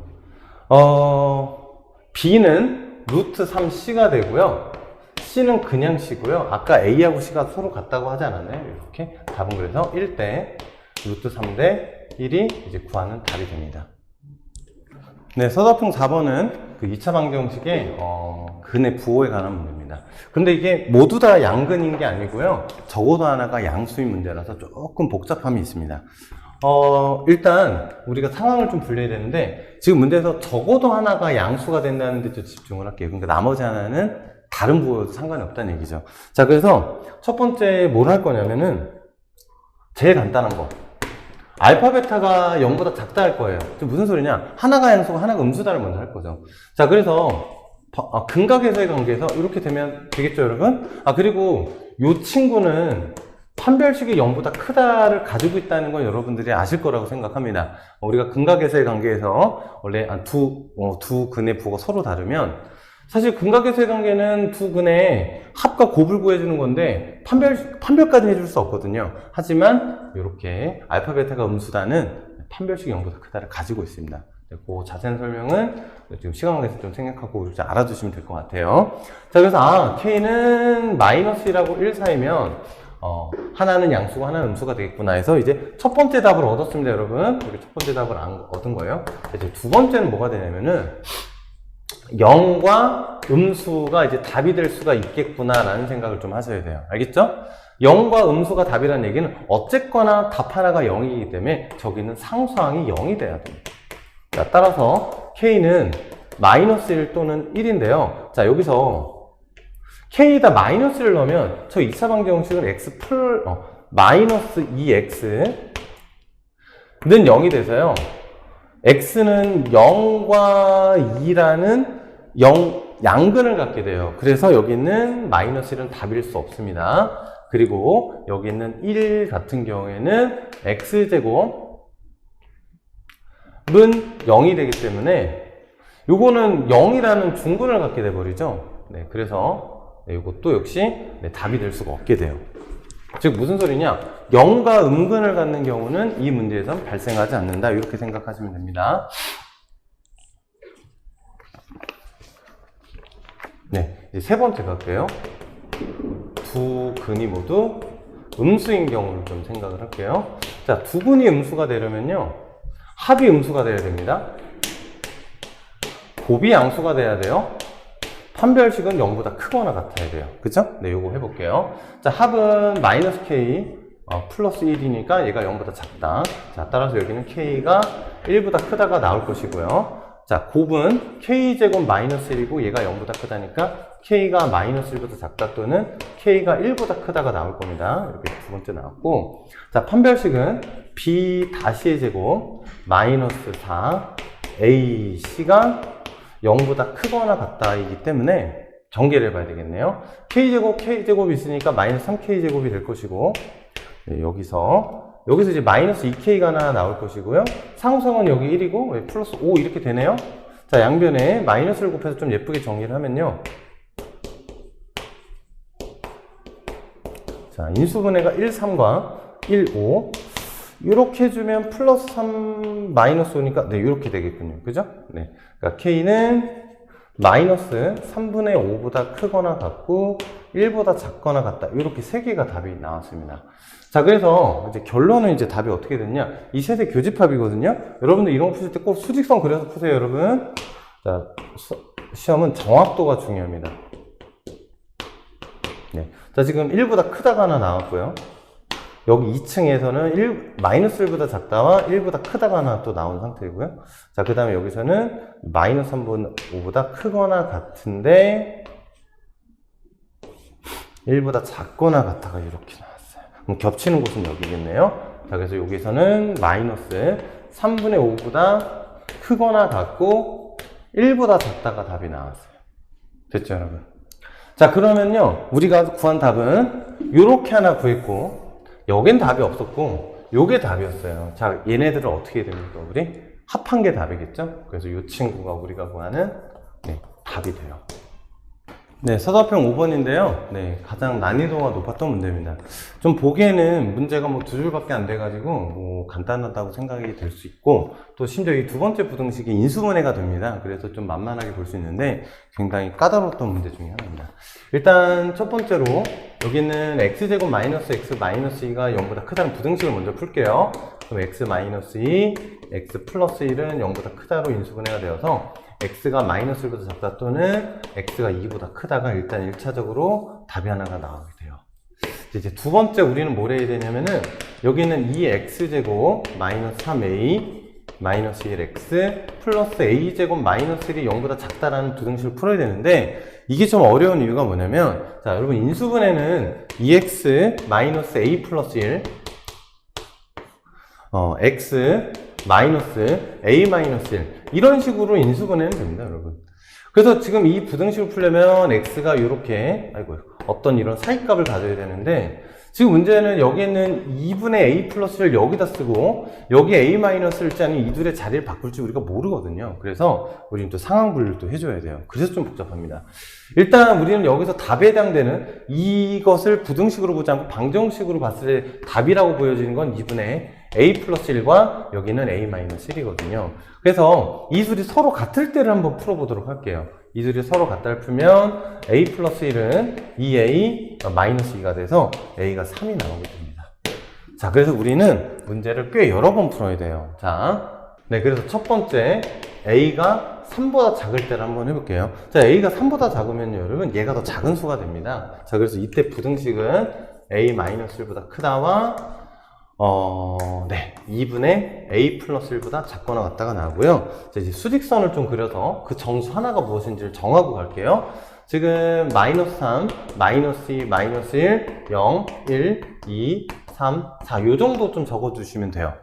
B는 루트 3C가 되고요. C는 그냥 C고요. 아까 A하고 C가 서로 같다고 하지 않았나요? 이렇게 답은 그래서 1대 루트 3대 1이 이제 구하는 답이 됩니다. 네, 서답형 4번은 그 2차 방정식의 근의 부호에 관한 문제입니다. 근데 이게 모두 다 양근인 게 아니고요. 적어도 하나가 양수인 문제라서 조금 복잡함이 있습니다. 일단 우리가 상황을 좀 분류해야 되는데 지금 문제에서 적어도 하나가 양수가 된다는 데 좀 집중을 할게요. 그러니까 나머지 하나는 다른 부호여도 상관이 없다는 얘기죠. 자, 그래서 첫 번째 뭘 할 거냐면은 제일 간단한 거. 알파, 베타가 0보다 작다 할 거예요. 무슨 소리냐? 하나가 양수고 하나가 음수다를 먼저 할 거죠. 자, 그래서 근각에서의 관계에서 이렇게 되면 되겠죠, 여러분? 그리고 이 친구는 판별식이 0보다 크다를 가지고 있다는 건 여러분들이 아실 거라고 생각합니다. 우리가 근각에서의 관계에서 원래 두 근의 부호가 서로 다르면 사실 근각에서의 관계는 두 근의 합과 곱을 구해주는 건데 판별까지 해줄 수 없거든요. 하지만 이렇게 알파, 베타가 음수다는 판별식이 0보다 크다를 가지고 있습니다. 그 자세한 설명은 지금 시간 관계에서 좀 생각하고 이렇게 알아두시면 될 것 같아요. 자, 그래서 K는 마이너스 1하고 1 사이면 하나는 양수고 하나는 음수가 되겠구나 해서 이제 첫 번째 답을 얻었습니다, 여러분. 이렇게 첫 번째 답을 얻은 거예요. 이제 두 번째는 뭐가 되냐면은 0과 음수가 이제 답이 될 수가 있겠구나라는 생각을 좀 하셔야 돼요. 알겠죠? 0과 음수가 답이라는 얘기는 어쨌거나 답 하나가 0이기 때문에 저기는 상수항이 0이 돼야 됩니다. 자, 따라서 K는 마이너스 1 또는 1인데요. 자, 여기서 K에다 마이너스 1을 넣으면 저 2차 방정식은 마이너스 2X는 0이 돼서요. X는 0과 2라는 양근을 갖게 돼요. 그래서 여기는 마이너스 1은 답일 수 없습니다. 그리고 여기 있는 1 같은 경우에는 X제곱은 0이 되기 때문에 요거는 0이라는 중근을 갖게 돼버리죠. 네, 그래서 이것도 역시 답이 될 수가 없게 돼요. 즉 무슨 소리냐? 0과 음근을 갖는 경우는 이 문제에선 발생하지 않는다. 이렇게 생각하시면 됩니다. 네, 이제 세 번째 갈게요. 두 근이 모두 음수인 경우를 좀 생각을 할게요. 자, 두 근이 음수가 되려면요. 합이 음수가 돼야 됩니다. 곱이 양수가 돼야 돼요. 판별식은 0보다 크거나 같아야 돼요. 그쵸? 네, 요거 해볼게요. 자, 합은 마이너스 K 플러스 1이니까 얘가 0보다 작다. 자, 따라서 여기는 K가 1보다 크다가 나올 것이고요. 자, 곱은 K제곱 마이너스 1이고 얘가 0보다 크다니까 K가 마이너스 1보다 작다 또는 K가 1보다 크다가 나올 겁니다. 이렇게 두 번째 나왔고. 자, 판별식은 B 다시의 제곱 마이너스 4 AC가 0보다 크거나 같다이기 때문에 전개를 해봐야 되겠네요. K제곱이 있으니까 마이너스 3K제곱이 될 것이고, 네, 여기서 이제 마이너스 2K가 하나 나올 것이고요. 상수항은 여기 1이고, 플러스 5 이렇게 되네요. 자, 양변에 마이너스를 곱해서 좀 예쁘게 정리를 하면요. 자, 인수분해가 1, 3과 1, 5. 이렇게 해주면 플러스 3, 마이너스 5니까, 네, 이렇게 되겠군요. 그죠? 네. 그러니까 K는 마이너스 3분의 5보다 크거나 같고 1보다 작거나 같다. 이렇게 세 개가 답이 나왔습니다. 자, 그래서 이제 결론은 이제 답이 어떻게 됐냐? 이 세대 교집합이거든요. 여러분들 이런 거 푸실 때 꼭 수직선 그려서 푸세요, 여러분. 자, 시험은 정확도가 중요합니다. 네. 자, 지금 1보다 크다가 하나 나왔고요. 여기 2층에서는 마이너스 1보다 작다와 1보다 크다가 하나 또 나온 상태이고요. 자, 그 다음에 여기서는 마이너스 3분의 5보다 크거나 같은데 1보다 작거나 같다가 이렇게 나왔어요. 그럼 겹치는 곳은 여기겠네요. 자, 그래서 여기서는 마이너스 3분의 5보다 크거나 같고 1보다 작다가 답이 나왔어요. 됐죠, 여러분? 자, 그러면요, 우리가 구한 답은 이렇게 하나 구했고, 여긴 답이 없었고, 요게 답이었어요. 자, 얘네들을 어떻게 됩니까, 우리? 합한 게 답이겠죠? 그래서 이 친구가 우리가 구하는 답이 돼요. 네, 서답형 5번인데요. 네, 가장 난이도가 높았던 문제입니다. 좀 보기에는 문제가 뭐 두 줄밖에 안 돼가지고 뭐 간단하다고 생각이 될 수 있고, 또 심지어 이 두 번째 부등식이 인수분해가 됩니다. 그래서 좀 만만하게 볼 수 있는데 굉장히 까다로웠던 문제 중에 하나입니다. 일단 첫 번째로 여기는 x제곱 마이너스 x 마이너스 2가 0보다 크다는 부등식을 먼저 풀게요. 그럼 x 마이너스 2, x 플러스 1은 0보다 크다로 인수분해가 되어서 x가 마이너스 1보다 작다 또는 x가 2보다 크다가 일단 1차적으로 답이 하나가 나오게 돼요. 이제 두 번째 우리는 뭘 해야 되냐면은 여기는 2x제곱 마이너스 3a 마이너스 1x 플러스 a제곱 마이너스 1이 0보다 작다라는 부등식을 풀어야 되는데 이게 좀 어려운 이유가 뭐냐면 자, 여러분 인수분해는 2x 마이너스 a 플러스 1 x 마이너스 a 마이너스 1 이런 식으로 인수분해는 됩니다, 여러분. 그래서 지금 이 부등식을 풀려면 x가 이렇게 어떤 이런 사이값을 가져야 되는데 지금 문제는 여기에는 2분의 a 플러스를 여기다 쓰고 여기 a 마이너스를 짜는 이 둘의 자리를 바꿀지 우리가 모르거든요. 그래서 우리는 또 상황 분류를 또 해줘야 돼요. 그래서 좀 복잡합니다. 일단 우리는 여기서 답에 해당되는 이것을 부등식으로 보지 않고 방정식으로 봤을 때 답이라고 보여지는 건 2분의 a 플러스 1과 여기는 a 마이너스 1이거든요. 그래서 이 둘이 서로 같을 때를 한번 풀어보도록 할게요. 이 둘이 서로 같다를 풀면 a 플러스 1은 2a 마이너스 2가 돼서 a가 3이 나오게 됩니다. 자, 그래서 우리는 문제를 꽤 여러 번 풀어야 돼요. 자, 네, 그래서 첫 번째 a가 3보다 작을 때를 한번 해볼게요. 자, a가 3보다 작으면 여러분 얘가 더 작은 수가 됩니다. 자, 그래서 이때 부등식은 a 마이너스 1보다 크다와 2분의 a 플러스 1보다 작거나 같다가 나오고요. 자, 이제 수직선을 좀 그려서 그 정수 하나가 무엇인지를 정하고 갈게요. 지금 마이너스 3, 마이너스 2, 마이너스 1, 0, 1, 2, 3, 4 요 정도 좀 적어주시면 돼요.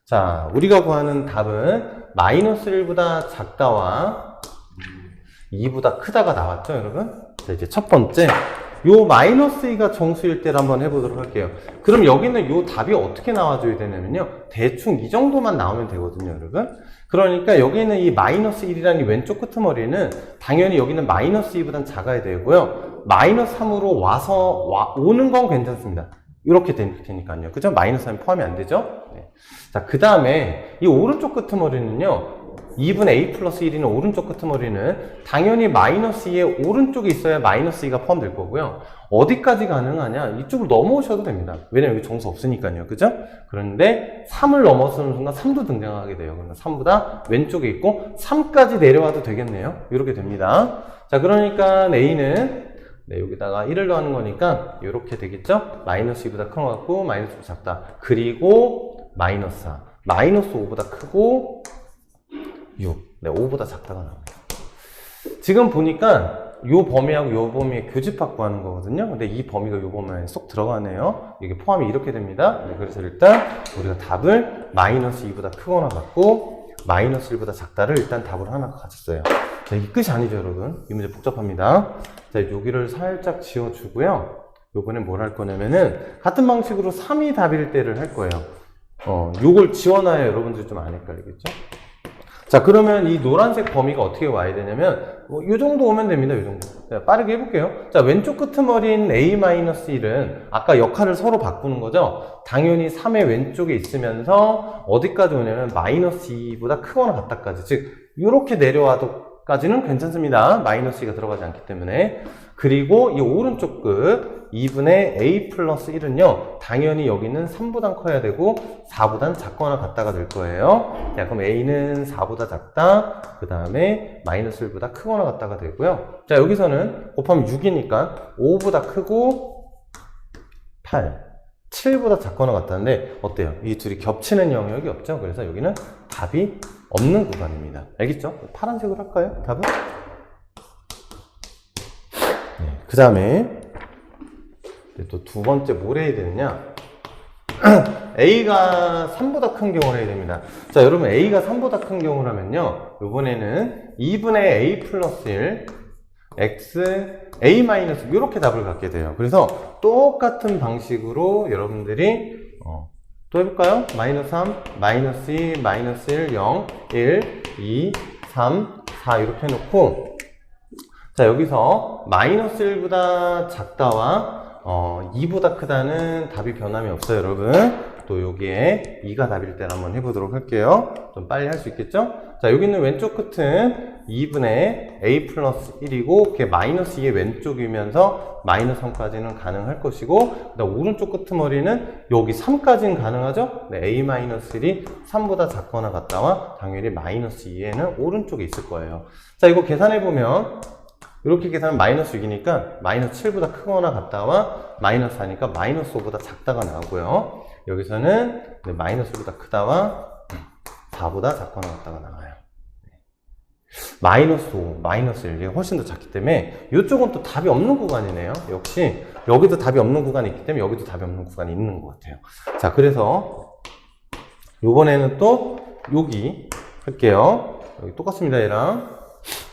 자, 우리가 구하는 답은 마이너스 1보다 작다와 2보다 크다가 나왔죠, 여러분? 자, 이제 첫 번째. 요 마이너스 2가 정수일 때를 한번 해보도록 할게요. 그럼 여기는 요 답이 어떻게 나와줘야 되냐면요. 대충 이 정도만 나오면 되거든요, 여러분. 그러니까 여기는 이 마이너스 1이라는 이 왼쪽 끄트머리는 당연히 여기는 마이너스 2보단 작아야 되고요. 마이너스 3으로 오는 건 괜찮습니다. 이렇게 되니까요. 그죠? 마이너스 3이 포함이 안 되죠? 네. 자, 그 다음에 이 오른쪽 끄트머리는요. 2분의 a 플러스 1이는 오른쪽 끄트머리는 당연히 마이너스 2의 오른쪽에 있어야 마이너스 2가 포함될 거고요. 어디까지 가능하냐? 이쪽으로 넘어오셔도 됩니다. 왜냐면 여기 정수 없으니까요. 그죠? 그런데 3을 넘어서는 순간 3도 등장하게 돼요. 그러면 3보다 왼쪽에 있고 3까지 내려와도 되겠네요. 이렇게 됩니다. 자, 그러니까 a는 여기다가 1을 더하는 거니까 이렇게 되겠죠? 마이너스 2보다 큰 것 같고 마이너스 2보다 작다. 그리고 마이너스 4. 마이너스 5보다 크고 6. 5보다 작다가 나옵니다. 지금 보니까 요 범위하고 요 범위의 교집합 구하는 거거든요. 근데 이 범위가 요 범위에 쏙 들어가네요. 이게 포함이 이렇게 됩니다. 네, 그래서 일단 우리가 답을 마이너스 2보다 크거나 같고 마이너스 1보다 작다를 일단 답으로 하나 가졌어요. 자, 이게 끝이 아니죠, 여러분. 이 문제 복잡합니다. 자, 여기를 살짝 지워주고요. 요번에 뭘 할 거냐면은 같은 방식으로 3이 답일 때를 할 거예요. 요걸 지워놔야 여러분들 좀 안 헷갈리겠죠? 자, 그러면 이 노란색 범위가 어떻게 와야 되냐면 요 정도 오면 됩니다. 요 정도. 자, 빠르게 해볼게요. 자, 왼쪽 끄트머리인 a-1은 아까 역할을 서로 바꾸는 거죠. 당연히 3의 왼쪽에 있으면서 어디까지 오냐면 마이너스 2보다 크거나 같다까지, 즉 요렇게 내려와도 까지는 괜찮습니다. 마이너스 2가 들어가지 않기 때문에. 그리고 이 오른쪽 끝 2분의 a 플러스 1은요 당연히 여기는 3보단 커야 되고 4보단 작거나 같다가 될 거예요. 자, 그럼 a는 4보다 작다, 그 다음에 마이너스 1보다 크거나 같다가 되고요. 자, 여기서는 곱하면 6이니까 5보다 크고 8, 7보다 작거나 같다는데 어때요? 이 둘이 겹치는 영역이 없죠? 그래서 여기는 답이 없는 구간입니다. 알겠죠? 파란색으로 할까요? 답은? 그 다음에 또 두 번째 뭘 해야 되느냐? A가 3보다 큰 경우를 해야 됩니다. 자, 여러분 A가 3보다 큰 경우라면요 이번에는 2분의 A 플러스 1 X A 마이너스 이렇게 답을 갖게 돼요. 그래서 똑같은 방식으로 여러분들이 또 해볼까요? 마이너스 3, 마이너스 2, 마이너스 1, 0, 1, 2, 3, 4 이렇게 해놓고 자, 여기서 마이너스 1보다 작다와 2보다 크다는 답이 변함이 없어요, 여러분. 또 여기에 2가 답일 때를 한번 해보도록 할게요. 좀 빨리 할 수 있겠죠? 자, 여기 있는 왼쪽 끝은 2분의 a 플러스 1이고 그게 마이너스 2의 왼쪽이면서 마이너스 3까지는 가능할 것이고 그다음 오른쪽 끄트머리는 여기 3까지는 가능하죠? 네, a 마이너스 1이 3보다 작거나 같다와 당연히 마이너스 2에는 오른쪽에 있을 거예요. 자, 이거 계산해보면 이렇게 계산하면 마이너스 6이니까 마이너스 7보다 크거나 같다와 마이너스 4니까 마이너스 5보다 작다가 나오고요. 여기서는 마이너스 5보다 크다와 4보다 작거나 같다가 나와요. 마이너스 5, 마이너스 1, 이게 훨씬 더 작기 때문에 이쪽은 또 답이 없는 구간이네요. 역시 여기도 답이 없는 구간이 있기 때문에 여기도 답이 없는 구간이 있는 것 같아요. 자, 그래서 이번에는 또 여기 할게요. 여기 똑같습니다, 얘랑.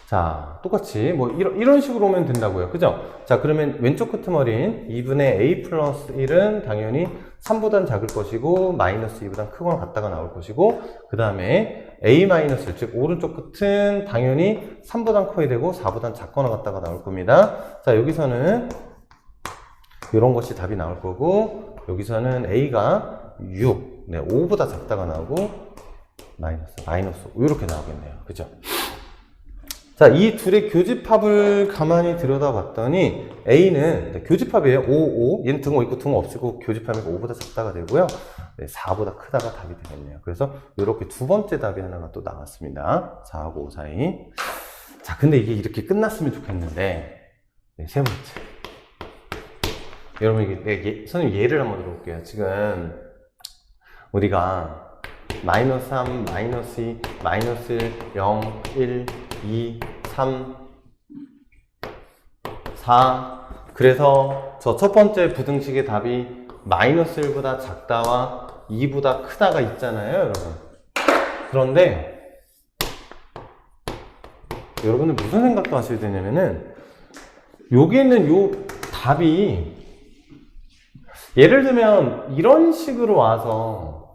자, 똑같이 뭐 이런 식으로 오면 된다고요. 그죠? 자, 그러면 왼쪽 끄트머리인 2분의 a 플러스 1은 당연히 3보단 작을 것이고 마이너스 2보단 크거나 같다가 나올 것이고 그 다음에 a 마이너스 1, 즉 오른쪽 끝은 당연히 3보단 커야 되고 4보단 작거나 같다가 나올 겁니다. 자, 여기서는 이런 것이 답이 나올 거고 여기서는 a가 6, 네, 5보다 작다가 나오고 마이너스 5 이렇게 나오겠네요. 그죠? 자, 이 둘의 교집합을 가만히 들여다봤더니 A는 교집합이에요. 5, 5. 얘는 등호 있고 등호 없이고 교집합이니까 5보다 작다가 되고요. 네, 4보다 크다가 답이 되겠네요. 그래서 이렇게 두 번째 답이 하나가 또 나왔습니다. 4하고 5 사이. 자, 근데 이게 이렇게 끝났으면 좋겠는데 네, 세 번째. 여러분 이게 선생님 예를 한번 들어볼게요. 지금 우리가 마이너스 3, 마이너스 2, 마이너스 1, 0, 1, 2, 3, 4 그래서 저 첫 번째 부등식의 답이 마이너스 1보다 작다와 2보다 크다가 있잖아요, 여러분. 그런데 여러분들 무슨 생각도 하셔야 되냐면은 여기 있는 요 답이 예를 들면 이런 식으로 와서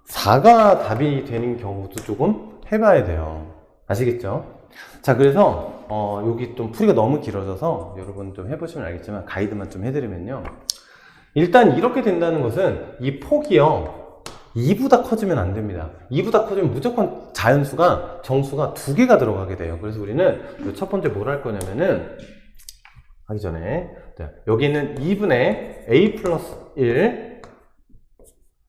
4가 답이 되는 경우도 조금 해봐야 돼요. 아시겠죠? 자, 그래서 여기 좀 풀이가 너무 길어져서 여러분 좀 해보시면 알겠지만 가이드만 좀 해드리면요. 일단 이렇게 된다는 것은 이 폭이요 2보다 커지면 안 됩니다. 2보다 커지면 무조건 자연수가 정수가 2개가 들어가게 돼요. 그래서 우리는 첫 번째 뭘 할 거냐면은 하기 전에 여기는 2분의 a 플러스 1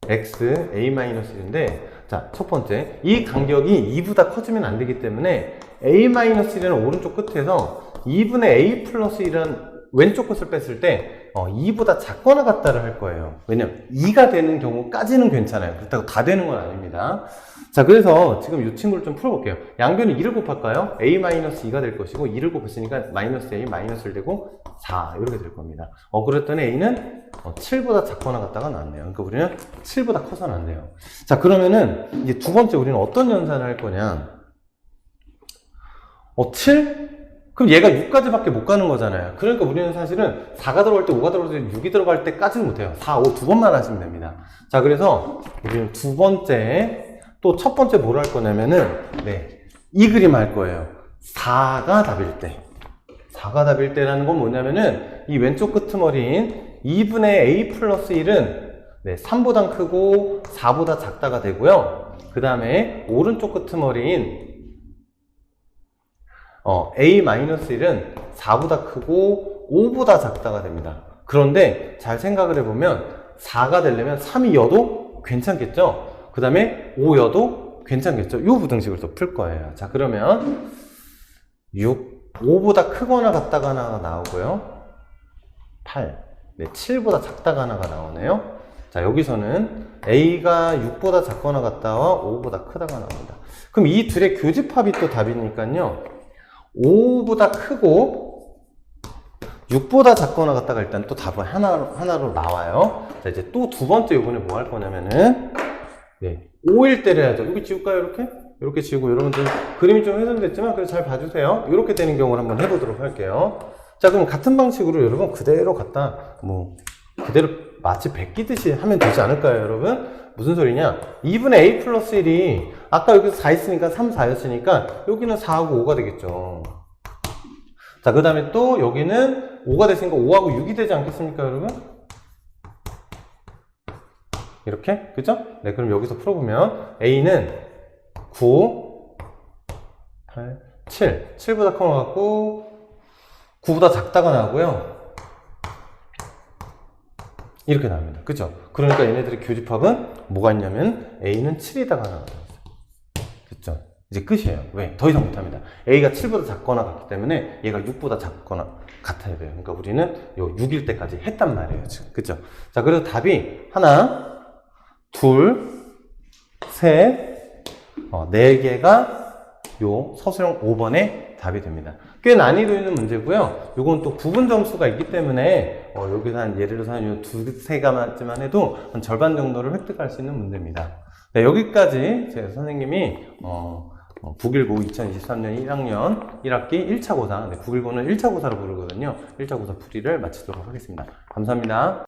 x a-1인데 자, 첫 번째 이 간격이 2보다 커지면 안 되기 때문에 a-1이라는 오른쪽 끝에서 2분의 a 플러스 1이라는 왼쪽 끝을 뺐을 때 2보다 작거나 같다를 할 거예요. 왜냐면 2가 되는 경우까지는 괜찮아요. 그렇다고 다 되는 건 아닙니다. 자, 그래서 지금 이 친구를 좀 풀어볼게요. 양변이 2를 곱할까요? a-2가 될 것이고 2를 곱했으니까 마이너스 a 마이너스를 되고 4 이렇게 될 겁니다. 그랬더니 a는 7보다 작거나 같다가 나왔네요. 그러니까 우리는 7보다 커서는 안 돼요. 자, 그러면은 이제 두 번째 우리는 어떤 연산을 할 거냐? 7? 그럼 얘가 6까지밖에 못 가는 거잖아요. 그러니까 우리는 사실은 4가 들어갈 때, 5가 들어갈 때, 6이 들어갈 때까지는 못해요. 4, 5 두 번만 하시면 됩니다. 자, 그래서 우리는 두 번째, 또 첫 번째 뭘 할 거냐면은, 이 그림 할 거예요. 4가 답일 때. 4가 답일 때라는 건 뭐냐면은, 이 왼쪽 끄트머리인 2분의 a 플러스 1은 3보다 크고 4보다 작다가 되고요. 그 다음에 오른쪽 끄트머리인 A-1은 4보다 크고 5보다 작다가 됩니다. 그런데 잘 생각을 해보면 4가 되려면 3이여도 괜찮겠죠? 그 다음에 5여도 괜찮겠죠? 이 부등식을 또 풀 거예요. 자, 그러면 5보다 크거나 같다가 나오고요. 8, 네, 7보다 작다가 하나가 나오네요. 자, 여기서는 A가 6보다 작거나 같다와 5보다 크다가 나옵니다. 그럼 이 둘의 교집합이 또 답이니까요. 5보다 크고 6보다 작거나 같다가 일단 또 답은 하나로 나와요. 자, 이제 또 두 번째 요번에 뭐 할 거냐면은, 네, 5일 때려야죠. 여기 지울까요? 이렇게? 이렇게 지우고, 여러분들 그림이 좀 훼손됐지만 그래도 잘 봐주세요. 이렇게 되는 경우를 한번 해보도록 할게요. 자, 그럼 같은 방식으로 여러분 그대로 갖다 그대로 마치 베끼듯이 하면 되지 않을까요, 여러분? 무슨 소리냐? 2분의 A 플러스 1이 아까 여기서 4 있으니까 3, 4였으니까 여기는 4하고 5가 되겠죠. 자, 그 다음에 또 여기는 5가 됐으니까 5하고 6이 되지 않겠습니까, 여러분? 이렇게? 그죠? 네, 그럼 여기서 풀어보면 A는 9, 8, 7. 7보다 커 나왔고 9보다 작다가 나오고요. 이렇게 나옵니다. 그죠? 그러니까 얘네들의 교집합은 뭐가 있냐면 A는 7이다가 나와요. 됐죠? 이제 끝이에요. 왜? 더 이상 못합니다. A가 7보다 작거나 같기 때문에 얘가 6보다 작거나 같아야 돼요. 그러니까 우리는 요 6일 때까지 했단 말이에요. 지금. 그죠? 자, 그래서 답이 하나, 둘, 셋, 4개가 요 서술형 5번의 답이 됩니다. 꽤 난이도 있는 문제고요. 요건 또 구분 점수가 있기 때문에 여기서 한 예를 들어서 한 두세 가지만 해도 한 절반 정도를 획득할 수 있는 문제입니다. 네, 여기까지 제 선생님이 국일고 2023년 1학년 1학기 1차 고사, 네, 국일고는 1차 고사로 부르거든요. 1차 고사 풀이를 마치도록 하겠습니다. 감사합니다.